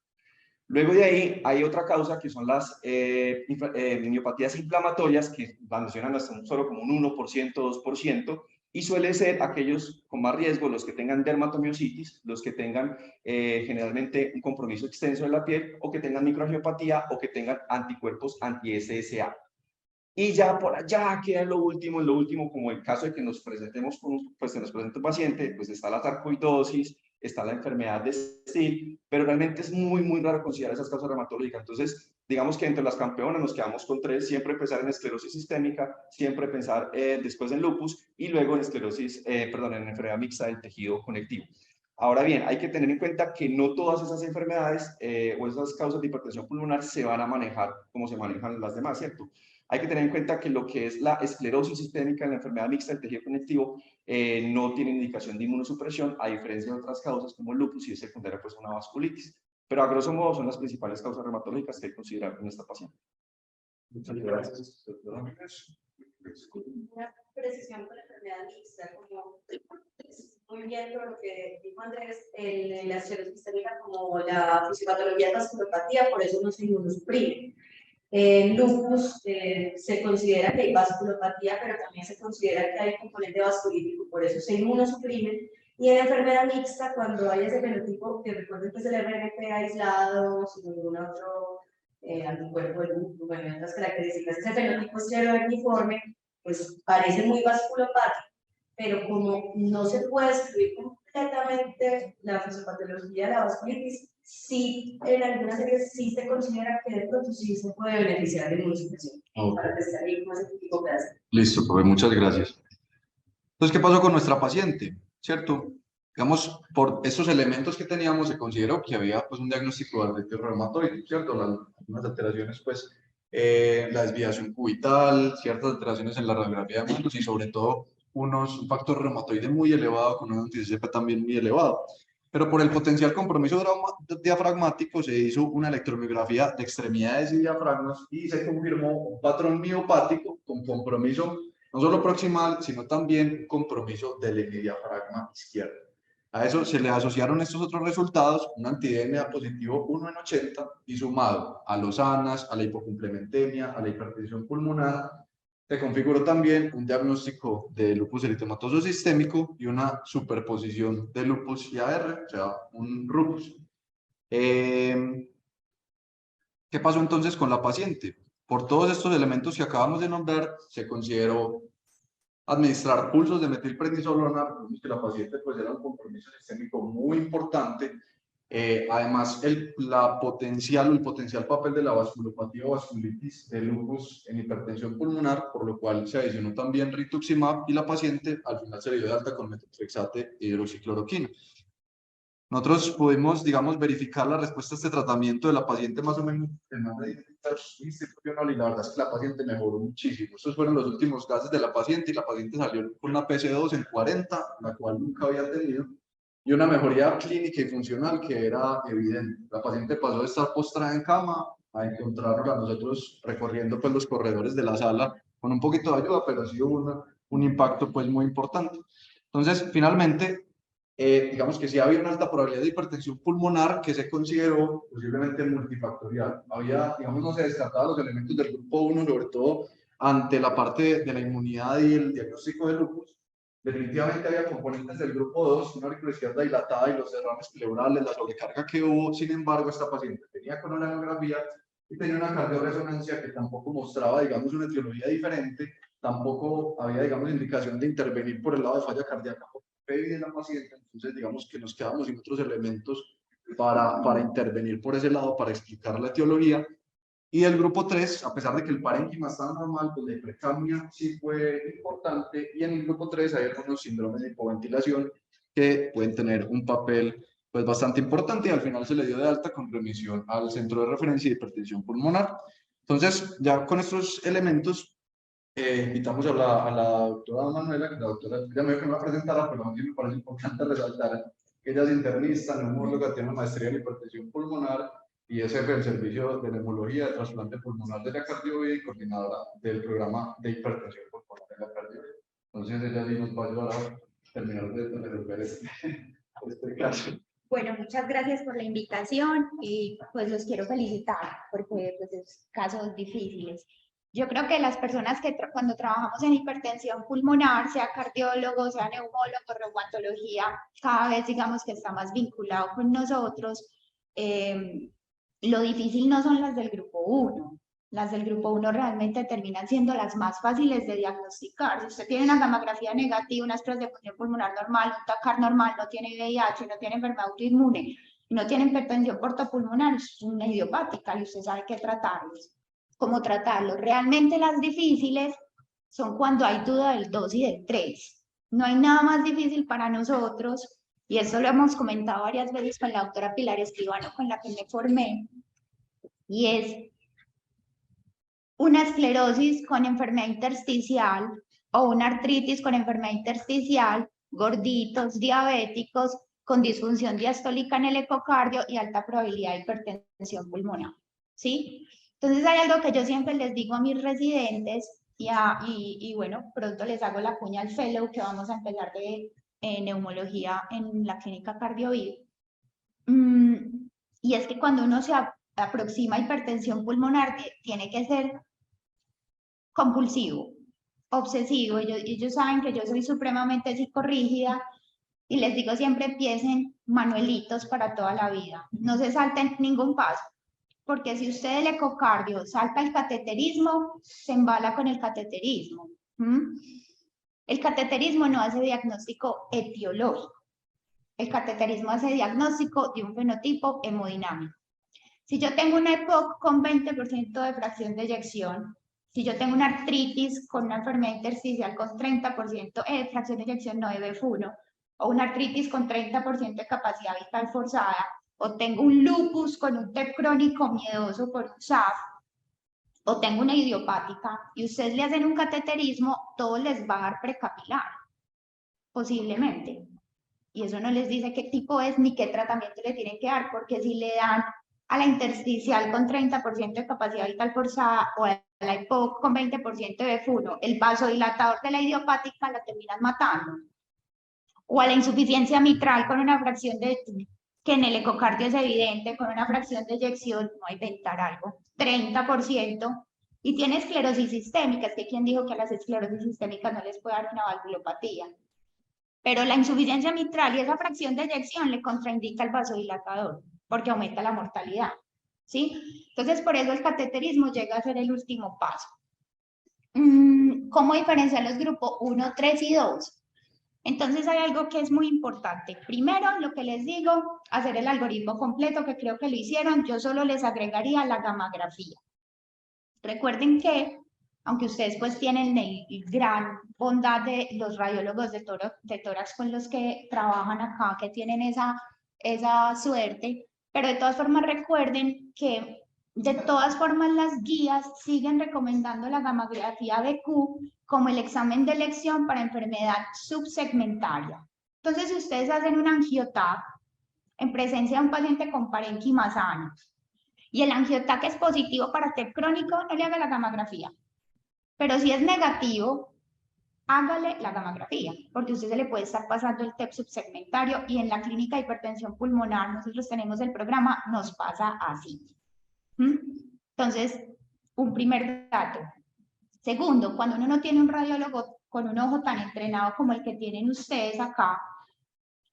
Luego de ahí hay otra causa que son las miopatías inflamatorias, que las mencionan hasta solo como un 1%, 2%, y suele ser aquellos con más riesgo, los que tengan dermatomiositis, los que tengan generalmente un compromiso extenso de la piel, o que tengan microangiopatía, o que tengan anticuerpos anti-SSA. Y ya por allá queda en lo último, como el caso de que nos presentemos, pues se nos presenta un paciente, pues está la sarcoidosis, está la enfermedad de Still, pero realmente es muy raro considerar esas causas reumatológicas. Entonces, Digamos que entre las campeonas nos quedamos con 3, siempre pensar en esclerosis sistémica, siempre pensar después en lupus y luego en en enfermedad mixta del tejido conectivo. Ahora bien, hay que tener en cuenta que no todas esas enfermedades o esas causas de hipertensión pulmonar se van a manejar como se manejan las demás, ¿cierto? Hay que tener en cuenta que lo que es la esclerosis sistémica en la enfermedad mixta del tejido conectivo no tiene indicación de inmunosupresión, a diferencia de otras causas como el lupus y es secundaria pues una vasculitis. Pero a grosso modo son las principales causas reumatológicas que hay que considerar en esta paciente. Muchas gracias, doctora. Una precisión con la enfermedad mixta, como muy bien todo lo que dijo Andrés, en la esclerosis sistémica como la fisiopatología de vasculopatía, por eso no se inmunosuprime. En lupus se considera que hay vasculopatía, pero también se considera que hay componente vasculítico, por eso se inmunosuprime. Y en enfermedad mixta, cuando hay ese fenotipo, que recuerden que es el RNP aislado, sin ningún otro anticuerpo de lupus, bueno, otras características, ese fenotipo esteroidiforme, pues parece muy vasculopático, pero como no se puede excluir completamente la fisiopatología de la vasculitis, sí, en algunas series sí se considera que de pronto sí se puede beneficiar de inmunosupresión. Para testar ahí como ese tipo de casos. Listo, profe, muchas gracias. Entonces, ¿qué pasó con nuestra paciente? ¿Cierto? Digamos, por estos elementos que teníamos, se consideró que había pues, un diagnóstico de artritis reumatoide, ¿cierto? Algunas alteraciones, pues, la desviación cubital, ciertas alteraciones en la radiografía de manos y sobre todo un factor reumatoide muy elevado con un anti-CCP también muy elevado. Pero por el potencial compromiso diafragmático se hizo una electromiografía de extremidades y diafragmas y se confirmó un patrón miopático con compromiso no solo proximal, sino también un compromiso del hemidiafragma izquierdo. A eso se le asociaron estos otros resultados, un anti-DNA positivo 1 en 80 y sumado a los ANAS, a la hipocumplementemia, a la hipertensión pulmonar, se configuró también un diagnóstico de lupus eritematoso sistémico y una superposición de lupus y AR, o sea, un RUPUS. ¿Qué pasó entonces con la paciente? Por todos estos elementos que acabamos de nombrar, se consideró administrar pulsos de metilprednisolona, que la paciente pues era un compromiso sistémico muy importante. Además, el potencial papel de la vasculopatía o vasculitis de lupus en hipertensión pulmonar, por lo cual se adicionó también rituximab y la paciente al final se le dio de alta con metotrexate e hidroxicloroquina. Nosotros pudimos, digamos, verificar la respuesta a este tratamiento de la paciente más o menos en manera institucional y la verdad es que la paciente mejoró muchísimo. Estos fueron los últimos gases de la paciente y la paciente salió con una PC2 en 40, la cual nunca había tenido, y una mejoría clínica y funcional que era evidente. La paciente pasó de estar postrada en cama a encontrarnos a nosotros recorriendo pues, los corredores de la sala con un poquito de ayuda, pero sí hubo un impacto pues, muy importante. Entonces, finalmente, digamos que sí había una alta probabilidad de hipertensión pulmonar que se consideró posiblemente multifactorial. Digamos, no se descartaban los elementos del grupo 1, sobre todo ante la parte de la inmunidad y el diagnóstico de lupus. Definitivamente había componentes del grupo 2, una auricular izquierda dilatada y los derrames pleurales, la sobrecarga que hubo. Sin embargo, esta paciente tenía coronariografía y tenía una cardioresonancia que tampoco mostraba, digamos, una etiología diferente. Tampoco había, digamos, indicación de intervenir por el lado de falla cardíaca de la paciente, entonces digamos que nos quedamos sin otros elementos para intervenir por ese lado, para explicar la etiología. Y el grupo 3, a pesar de que el parénquima estaba normal, pues la hipercapnia sí fue importante, y en el grupo 3 hay algunos síndromes de hipoventilación que pueden tener un papel pues bastante importante y al final se le dio de alta con remisión al centro de referencia de hipertensión pulmonar. Entonces, ya con estos elementos, invitamos a la doctora Manuela, que la doctora ya me dijo que me va a presentar, pero a mí me parece importante resaltar que ella es internista, neumóloga, tiene una maestría en hipertensión pulmonar y es jefe del servicio de neumología de trasplante pulmonar de la cardiovía y coordinadora del programa de hipertensión pulmonar de la cardiovía. Entonces ella sí nos va a ayudar a terminar de resolver este caso. Bueno, muchas gracias por la invitación y pues los quiero felicitar porque pues es casos difíciles. Yo creo que las personas que cuando trabajamos en hipertensión pulmonar, sea cardiólogo, sea neumólogo, reumatología, cada vez digamos que está más vinculado con nosotros. Lo difícil no son las del grupo 1. Las del grupo 1 realmente terminan siendo las más fáciles de diagnosticar. Si usted tiene una gamografía negativa, una estrés de función pulmonar normal, un TACAR normal, no tiene VIH, no tiene enfermedad autoinmune, no tienen hipertensión portopulmonar, es una idiopática y usted sabe qué tratarlos, cómo tratarlos. Realmente las difíciles son cuando hay duda del 2 y del 3. No hay nada más difícil para nosotros, y eso lo hemos comentado varias veces con la doctora Pilar Escribano, con la que me formé, y es una esclerosis con enfermedad intersticial o una artritis con enfermedad intersticial, gorditos, diabéticos, con disfunción diastólica en el ecocardio y alta probabilidad de hipertensión pulmonar, ¿sí? Entonces hay algo que yo siempre les digo a mis residentes y bueno, pronto les hago la cuña al fellow que vamos a empezar de neumología en la clínica CardioViv. Y es que cuando uno se aproxima a hipertensión pulmonar tiene que ser compulsivo, obsesivo. Ellos saben que yo soy supremamente psicorrígida y les digo siempre empiecen manuelitos para toda la vida. No se salten ningún paso, porque si usted el ecocardio salta el cateterismo, se embala con el cateterismo. El cateterismo no hace diagnóstico etiológico. El cateterismo hace diagnóstico de un fenotipo hemodinámico. Si yo tengo una EPOC con 20% de fracción de eyección, si yo tengo una artritis con una enfermedad intersticial con 30% de fracción de eyección no de BF1, o una artritis con 30% de capacidad vital forzada, o tengo un lupus con un TEP crónico miedoso por un SAF, o tengo una idiopática, y ustedes le hacen un cateterismo, todo les va a dar precapilar, posiblemente. Y eso no les dice qué tipo es ni qué tratamiento le tienen que dar, porque si le dan a la intersticial con 30% de capacidad vital forzada o a la EPOC con 20% de F1, el vasodilatador de la idiopática la terminan matando. O a la insuficiencia mitral con una fracción de, que en el ecocardio es evidente, con una fracción de eyección, no hay inventar algo, 30%, y tiene esclerosis sistémica. Es que ¿quién dijo que a las esclerosis sistémicas no les puede dar una valvulopatía? Pero la insuficiencia mitral y esa fracción de eyección le contraindica el vasodilatador, porque aumenta la mortalidad, ¿sí? Entonces, por eso el cateterismo llega a ser el último paso. ¿Cómo diferenciar los grupos 1, 3 y 2? Entonces, hay algo que es muy importante. Primero, lo que les digo, hacer el algoritmo completo, que creo que lo hicieron. Yo solo les agregaría la gamografía. Recuerden que, aunque ustedes pues tienen el gran bondad de los radiólogos de tórax con los que trabajan acá, que tienen esa suerte, pero de todas formas recuerden que de todas formas las guías siguen recomendando la gamografía BQ como el examen de elección para enfermedad subsegmentaria. Entonces, si ustedes hacen un angioTAC en presencia de un paciente con parénquima sano y el angioTAC es positivo para TEP crónico, no le haga la gamografía. Pero si es negativo, hágale la gamografía, porque a usted se le puede estar pasando el TEP subsegmentario y en la clínica de hipertensión pulmonar, nosotros tenemos el programa, nos pasa así. Entonces, un primer dato. Segundo, cuando uno no tiene un radiólogo con un ojo tan entrenado como el que tienen ustedes acá,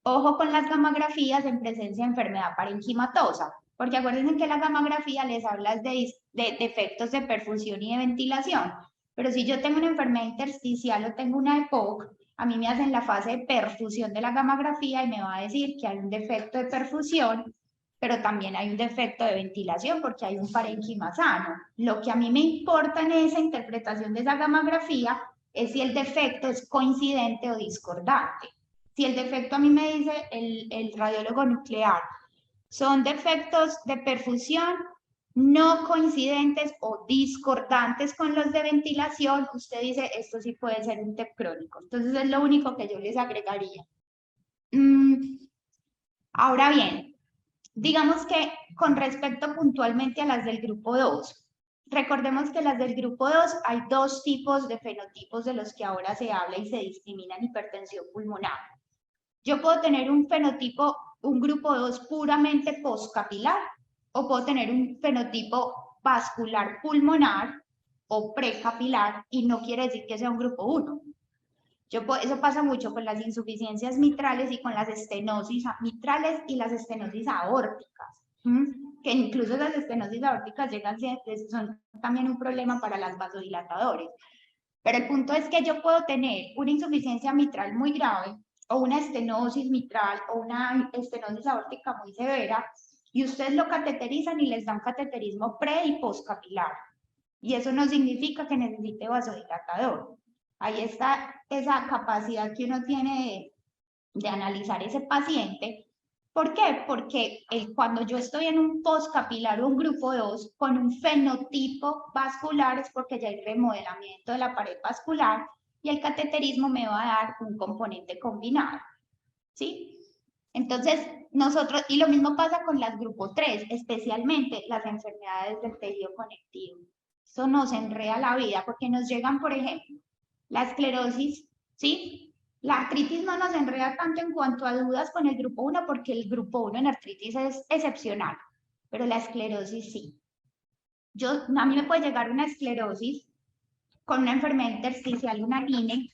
ojo con las gamografías en presencia de enfermedad parenquimatosa, porque acuérdense que la gamografía les habla de defectos de perfusión y de ventilación. Pero si yo tengo una enfermedad intersticial o tengo una EPOC, a mí me hacen la fase de perfusión de la gamografía y me va a decir que hay un defecto de perfusión, pero también hay un defecto de ventilación porque hay un parénquima sano. Lo que a mí me importa en esa interpretación de esa gamografía es si el defecto es coincidente o discordante. Si el defecto a mí me dice el radiólogo nuclear, son defectos de perfusión no coincidentes o discordantes con los de ventilación, usted dice, esto sí puede ser un TEP crónico. Entonces es lo único que yo les agregaría. Ahora bien, digamos que con respecto puntualmente a las del grupo 2, recordemos que las del grupo 2 hay dos tipos de fenotipos de los que ahora se habla y se discriminan hipertensión pulmonar. Yo puedo tener un fenotipo, un grupo 2 puramente postcapilar, o puedo tener un fenotipo vascular pulmonar o precapilar y no quiere decir que sea un grupo 1. Eso pasa mucho con las insuficiencias mitrales y con las estenosis mitrales y las estenosis aórticas, que incluso las estenosis aórticas son también un problema para las vasodilatadores. Pero el punto es que yo puedo tener una insuficiencia mitral muy grave o una estenosis mitral o una estenosis aórtica muy severa, y ustedes lo cateterizan y les dan cateterismo pre y postcapilar. Y eso no significa que necesite vasodilatador. Ahí está esa capacidad que uno tiene de analizar ese paciente. ¿Por qué? Porque cuando yo estoy en un postcapilar o un grupo 2 con un fenotipo vascular es porque ya hay remodelamiento de la pared vascular y el cateterismo me va a dar un componente combinado, ¿sí? Entonces, nosotros, y lo mismo pasa con las grupo 3, especialmente las enfermedades del tejido conectivo. Eso nos enreda la vida porque nos llegan, por ejemplo, la esclerosis, ¿sí? La artritis no nos enreda tanto en cuanto a dudas con el grupo 1 porque el grupo 1 en artritis es excepcional, pero la esclerosis sí. A mí me puede llegar una esclerosis con una enfermedad intersticial, una INE,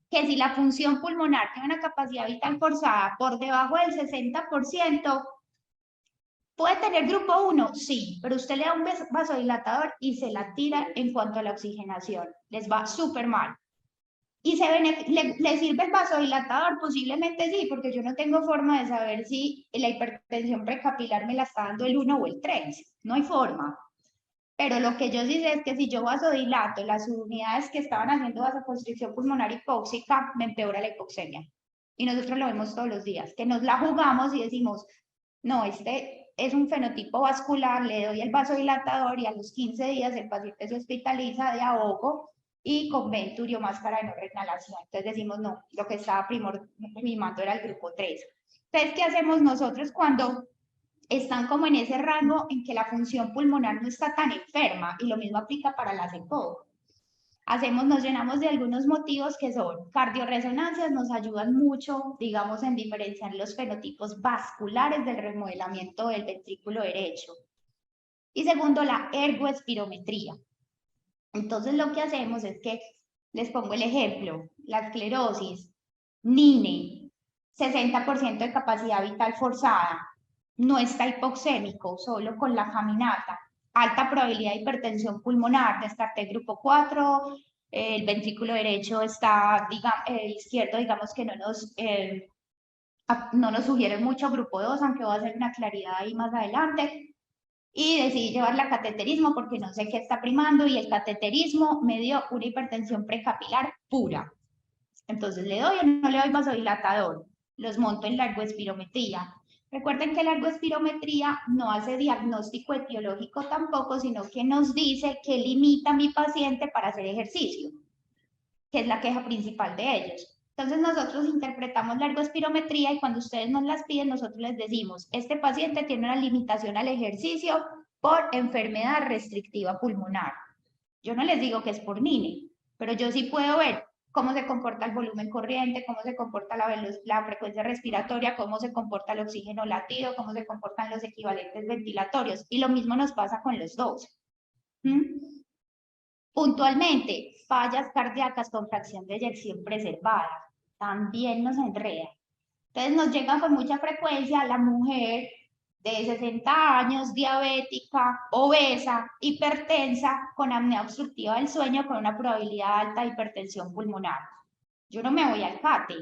que si la función pulmonar tiene una capacidad vital forzada por debajo del 60%, ¿puede tener grupo 1? Sí, pero usted le da un vasodilatador y se la tira en cuanto a la oxigenación. Les va súper mal. ¿Y le sirve el vasodilatador? Posiblemente sí, porque yo no tengo forma de saber si la hipertensión precapilar me la está dando el 1 o el 3. No hay forma. Pero lo que yo sí sé es que si yo vasodilato las unidades que estaban haciendo vasoconstricción pulmonar hipóxica, me empeora la hipoxemia. Y nosotros lo vemos todos los días, que nos la jugamos y decimos, no, este es un fenotipo vascular, le doy el vasodilatador y a los 15 días el paciente se hospitaliza de ahogo y con Venturi o máscara de no reinhalación. Entonces decimos, no, lo que estaba primando era el grupo 3. Entonces, ¿qué hacemos nosotros cuando están como en ese rango en que la función pulmonar no está tan enferma? Y lo mismo aplica para la ECMO. Nos llenamos de algunos motivos que son cardioresonancias, nos ayudan mucho, digamos, en diferenciar los fenotipos vasculares del remodelamiento del ventrículo derecho. Y segundo, la ergoespirometría. Entonces lo que hacemos es que, les pongo el ejemplo, la esclerosis, NINE, 60% de capacidad vital forzada, no está hipoxémico, solo con la caminata, alta probabilidad de hipertensión pulmonar, descarté grupo 4, el ventrículo derecho está, izquierdo, digamos que no nos sugiere mucho grupo 2, aunque voy a hacer una claridad ahí más adelante. Y decidí llevarla a cateterismo porque no sé qué está primando y el cateterismo me dio una hipertensión precapilar pura. Entonces, ¿le doy o no le doy vasodilatador? Los monto en largoespirometría. Recuerden que la ergoespirometría no hace diagnóstico etiológico tampoco, sino que nos dice qué limita a mi paciente para hacer ejercicio, que es la queja principal de ellos. Entonces nosotros interpretamos la ergoespirometría y cuando ustedes nos las piden, nosotros les decimos, este paciente tiene una limitación al ejercicio por enfermedad restrictiva pulmonar. Yo no les digo que es por NINE, pero yo sí puedo ver cómo se comporta el volumen corriente, cómo se comporta la frecuencia respiratoria, cómo se comporta el oxígeno latido, cómo se comportan los equivalentes ventilatorios. Y lo mismo nos pasa con los dos. Puntualmente, fallas cardíacas con fracción de eyección preservada. También nos enreda. Entonces nos llega con mucha frecuencia la mujer de 60 años, diabética, obesa, hipertensa, con apnea obstructiva del sueño, con una probabilidad alta de hipertensión pulmonar. Yo no me voy al CATE.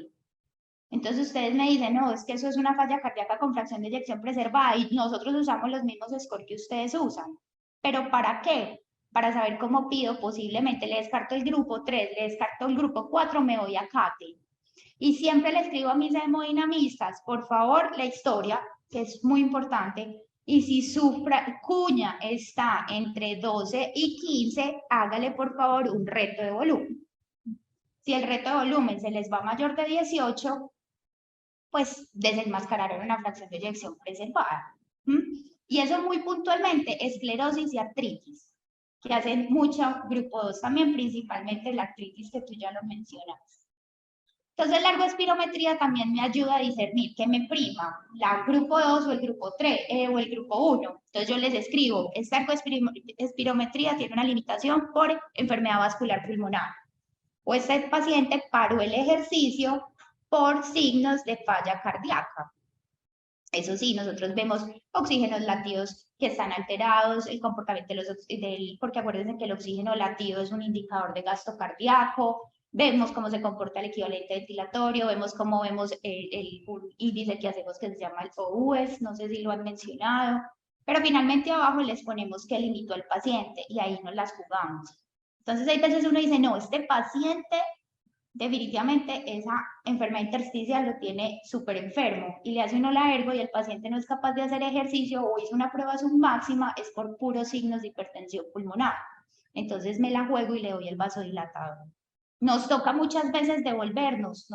Entonces ustedes me dicen, no, es que eso es una falla cardíaca con fracción de eyección preservada y nosotros usamos los mismos scores que ustedes usan. ¿Pero para qué? Para saber cómo pido, posiblemente le descarto el grupo 3, le descarto el grupo 4, me voy a CATE. Y siempre le escribo a mis hemodinamistas, por favor, la historia, que es muy importante, y si su cuña está entre 12 y 15, hágale por favor un reto de volumen. Si el reto de volumen se les va mayor de 18, pues desenmascararon una fracción de eyección preservada. Y eso muy puntualmente, esclerosis y artritis, que hacen mucho grupo 2 también, principalmente la artritis que tú ya lo mencionas. Entonces la ergoespirometría también me ayuda a discernir qué me prima, la grupo 2 o el grupo 3 o el grupo 1. Entonces yo les escribo, esta ergoespirometría tiene una limitación por enfermedad vascular pulmonar. O este paciente paró el ejercicio por signos de falla cardíaca. Eso sí, nosotros vemos oxígenos latidos que están alterados, el comportamiento porque acuérdense que el oxígeno latido es un indicador de gasto cardíaco, Vemos cómo se comporta el equivalente ventilatorio, vemos un índice que hacemos que se llama el OUS, no sé si lo han mencionado, pero finalmente abajo les ponemos qué limitó al paciente y ahí nos las jugamos. Entonces hay veces uno dice, no, este paciente definitivamente esa enfermedad intersticial lo tiene súper enfermo y le hace uno la ergo y el paciente no es capaz de hacer ejercicio o hizo una prueba submáxima, es por puros signos de hipertensión pulmonar. Entonces me la juego y le doy el vasodilatador. Nos toca muchas veces devolvernos,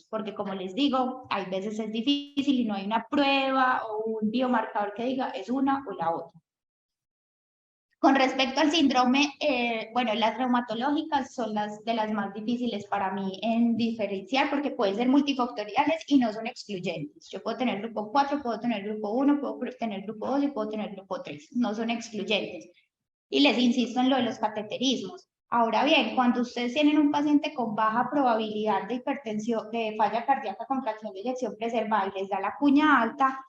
porque como les digo, hay veces es difícil y no hay una prueba o un biomarcador que diga es una o la otra. Con respecto al síndrome, bueno, las reumatológicas son de las más difíciles para mí en diferenciar porque pueden ser multifactoriales y no son excluyentes. Yo puedo tener grupo 4, puedo tener grupo 1, puedo tener grupo 2 y puedo tener grupo 3. No son excluyentes. Y les insisto en lo de los cateterismos. Ahora bien, cuando ustedes tienen un paciente con baja probabilidad de hipertensión, de falla cardíaca con fracción de eyección preservada y les da la cuña alta,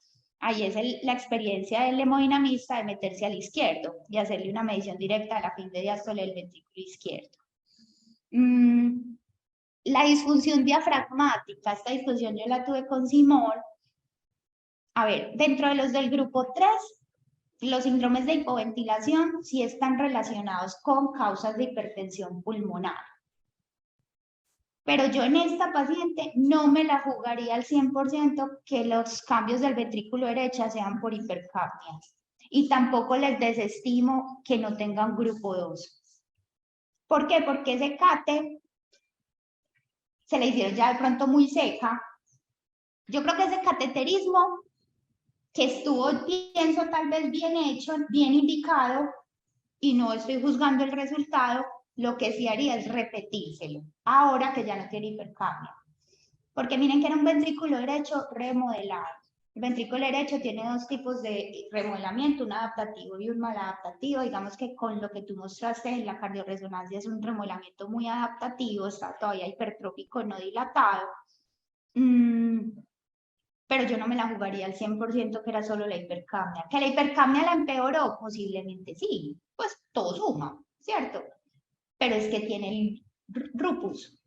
ahí es la experiencia del hemodinamista de meterse al izquierdo y hacerle una medición directa a la fin de diástole del ventrículo izquierdo. La disfunción diafragmática, esta discusión yo la tuve con Simón. A ver, dentro de los del grupo 3, los síndromes de hipoventilación sí están relacionados con causas de hipertensión pulmonar. Pero yo en esta paciente no me la jugaría al 100% que los cambios del ventrículo derecha sean por hipercapnia. Y tampoco les desestimo que no tengan grupo 2. ¿Por qué? Porque ese CATE se le hicieron ya de pronto muy seca. Yo creo que ese cateterismo que estuvo, pienso, tal vez bien hecho, bien indicado, y no estoy juzgando el resultado, lo que sí haría es repetírselo, ahora que ya no tiene hipercapnia. Porque miren que era un ventrículo derecho remodelado. El ventrículo derecho tiene dos tipos de remodelamiento, un adaptativo y un maladaptativo. Digamos que con lo que tú mostraste en la cardioresonancia es un remodelamiento muy adaptativo, está todavía hipertrófico, no dilatado. Pero yo no me la jugaría al 100% que era solo la hipercapnia. ¿Que la hipercapnia la empeoró? Posiblemente sí, pues todo suma, ¿cierto? Pero es que tiene el lupus,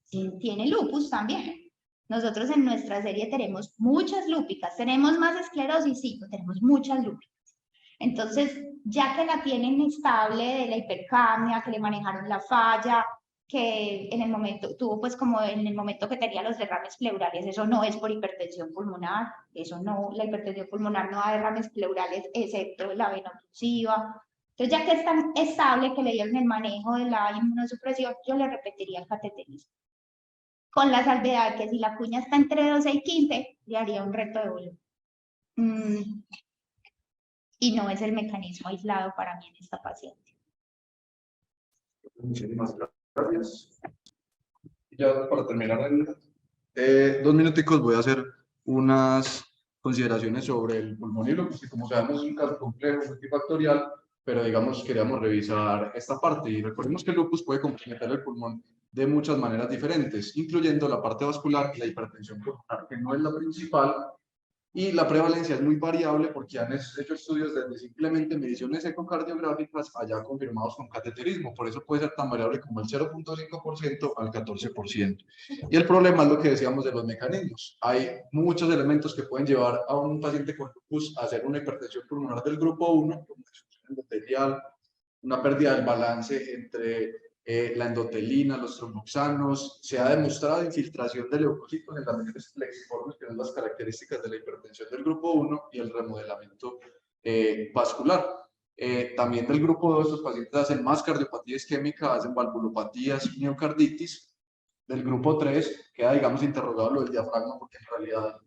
tiene lupus también. Nosotros en nuestra serie tenemos muchas lúpicas, tenemos más esclerosis, sí, pero tenemos muchas lúpicas. Entonces, ya que la tienen estable de la hipercapnia, que le manejaron la falla, que en el momento, tuvo pues como en el momento que tenía los derrames pleurales, eso no es por hipertensión pulmonar, eso no, la hipertensión pulmonar no da derrames pleurales excepto la vena oclusiva. Entonces, ya que es tan estable que le dieron el manejo de la inmunosupresión, yo le repetiría el cateterismo. Con la salvedad que si la cuña está entre 12 y 15, le haría un reto de volumen. Y no es el mecanismo aislado para mí en esta paciente. Muchísimas gracias. Ya para terminar, 2 minuticos voy a hacer unas consideraciones sobre el pulmonilo, porque como sabemos es un caso complejo, multifactorial, pero digamos queríamos revisar esta parte y recordemos que el lupus puede comprometer el pulmón de muchas maneras diferentes, incluyendo la parte vascular y la hipertensión pulmonar, que no es la principal, y la prevalencia es muy variable porque han hecho estudios desde simplemente mediciones ecocardiográficas allá confirmados con cateterismo, por eso puede ser tan variable como el 0.5% al 14%. Y el problema es lo que decíamos de los mecanismos. Hay muchos elementos que pueden llevar a un paciente con lupus a hacer una hipertensión pulmonar del grupo 1, como disfunción endotelial, una pérdida del balance entre la endotelina, los tromboxanos, se ha demostrado infiltración de leucocitos en las regiones plexiformes, que son las características de la hipertensión del grupo 1 y el remodelamiento vascular. También del grupo 2, los pacientes hacen más cardiopatía isquémica, hacen valvulopatías, miocarditis. Del grupo 3 queda, digamos, interrogado lo del diafragma, porque en realidad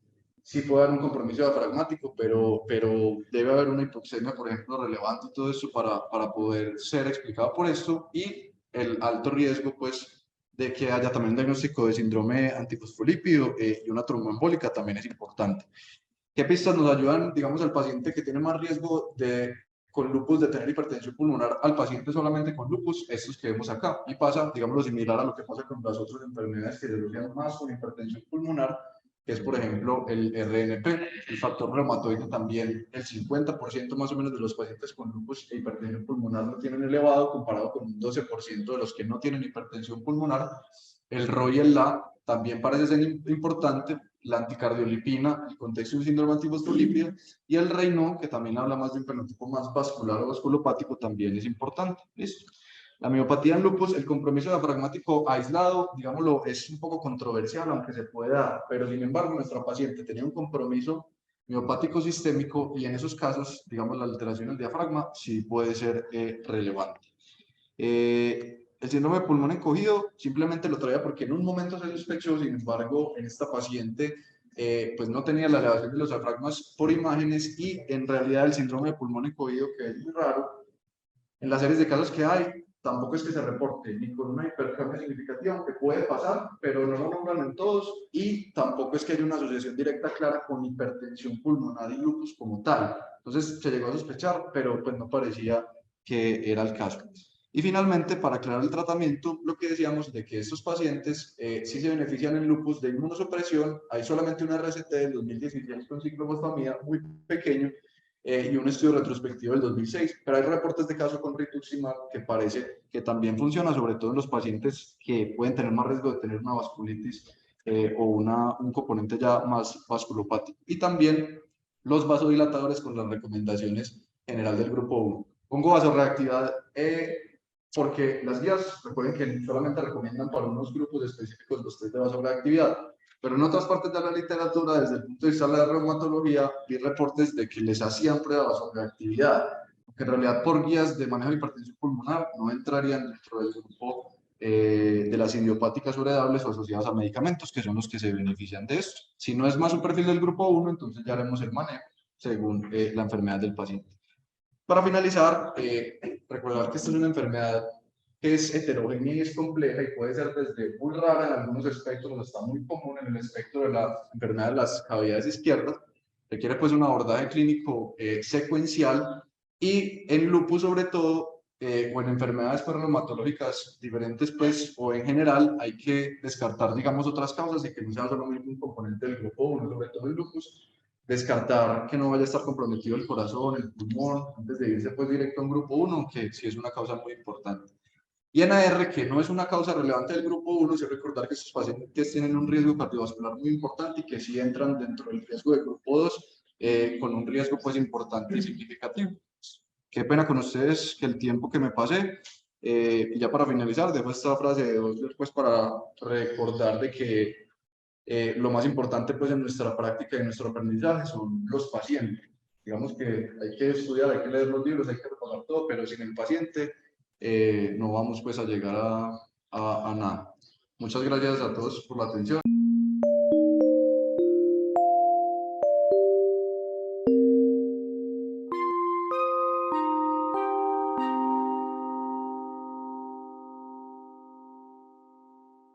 sí puede haber un compromiso diafragmático, pero debe haber una hipoxemia, por ejemplo, relevante y todo eso para poder ser explicado por esto, y el alto riesgo, pues, de que haya también un diagnóstico de síndrome antifosfolípido y una tromboembólica también es importante. ¿Qué pistas nos ayudan, digamos, al paciente que tiene más riesgo con lupus de tener hipertensión pulmonar al paciente solamente con lupus? Estos que vemos acá. Y pasa, digamos, lo similar a lo que pasa con las otras enfermedades que se asocian más con hipertensión pulmonar, que es, por ejemplo, el RNP, el factor reumatoide también. El 50% más o menos de los pacientes con lupus e hipertensión pulmonar lo tienen elevado, comparado con un 12% de los que no tienen hipertensión pulmonar. El RO y el LA también parece ser importante, la anticardiolipina, el contexto de un síndrome antifosfolípido, y el RAINO, que también habla más de un fenotipo más vascular o vasculopático, también es importante. ¿Listo? La miopatía en lupus, el compromiso diafragmático aislado, digámoslo, es un poco controversial, aunque se puede dar, pero sin embargo nuestra paciente tenía un compromiso miopático sistémico y en esos casos, digamos, la alteración del diafragma sí puede ser relevante. El síndrome de pulmón encogido simplemente lo traía porque en un momento se sospechó, sin embargo, en esta paciente pues no tenía la elevación de los diafragmas por imágenes, y en realidad el síndrome de pulmón encogido, que es muy raro, en las series de casos que hay, tampoco es que se reporte ni con una hipercapnia significativa, aunque puede pasar, pero no lo nombran en todos, y tampoco es que haya una asociación directa clara con hipertensión pulmonar y lupus como tal. Entonces se llegó a sospechar, pero pues no parecía que era el caso. Y finalmente, para aclarar el tratamiento, lo que decíamos de que estos pacientes sí se benefician en lupus de inmunosupresión. Hay solamente una RCT del 2016 con ciclofosfamida muy pequeño, y un estudio retrospectivo del 2006, pero hay reportes de caso con rituximab que parece que también funciona, sobre todo en los pacientes que pueden tener más riesgo de tener una vasculitis o un componente ya más vasculopático. Y también los vasodilatadores con las recomendaciones general del grupo 1. Pongo vasoreactividad porque las guías, recuerden que solamente recomiendan para unos grupos específicos los test de vasoreactividad. Pero en otras partes de la literatura, desde el punto de vista de la reumatología, vi reportes de que les hacían pruebas sobre actividad, que en realidad por guías de manejo de hipertensión pulmonar no entrarían dentro del grupo de las idiopáticas uredables o asociadas a medicamentos, que son los que se benefician de esto. Si no es más un perfil del grupo 1, entonces ya haremos el manejo según la enfermedad del paciente. Para finalizar, recordar que esta es una enfermedad que es heterogénea y es compleja y puede ser desde muy rara en algunos espectros hasta muy común en el espectro de la enfermedad de las cavidades izquierdas. Requiere pues un abordaje clínico secuencial, y en lupus sobre todo, o en enfermedades pues, reumatológicas diferentes pues, o en general, hay que descartar digamos otras causas y que no sea solo un componente del grupo 1, sobre todo el lupus. Descartar que no vaya a estar comprometido el corazón, el pulmón, antes de irse pues directo a un grupo 1, que sí es una causa muy importante. Y NAR, que no es una causa relevante del grupo 1, es recordar que estos pacientes tienen un riesgo cardiovascular muy importante y que sí entran dentro del riesgo del grupo 2, con un riesgo pues importante y significativo. Qué pena con ustedes que el tiempo que me pasé. Y ya para finalizar, dejo esta frase de Osler pues para recordar de que lo más importante pues en nuestra práctica y en nuestro aprendizaje son los pacientes. Digamos que hay que estudiar, hay que leer los libros, hay que repasar todo, pero sin el paciente no vamos pues a llegar a nada. Muchas gracias a todos por la atención.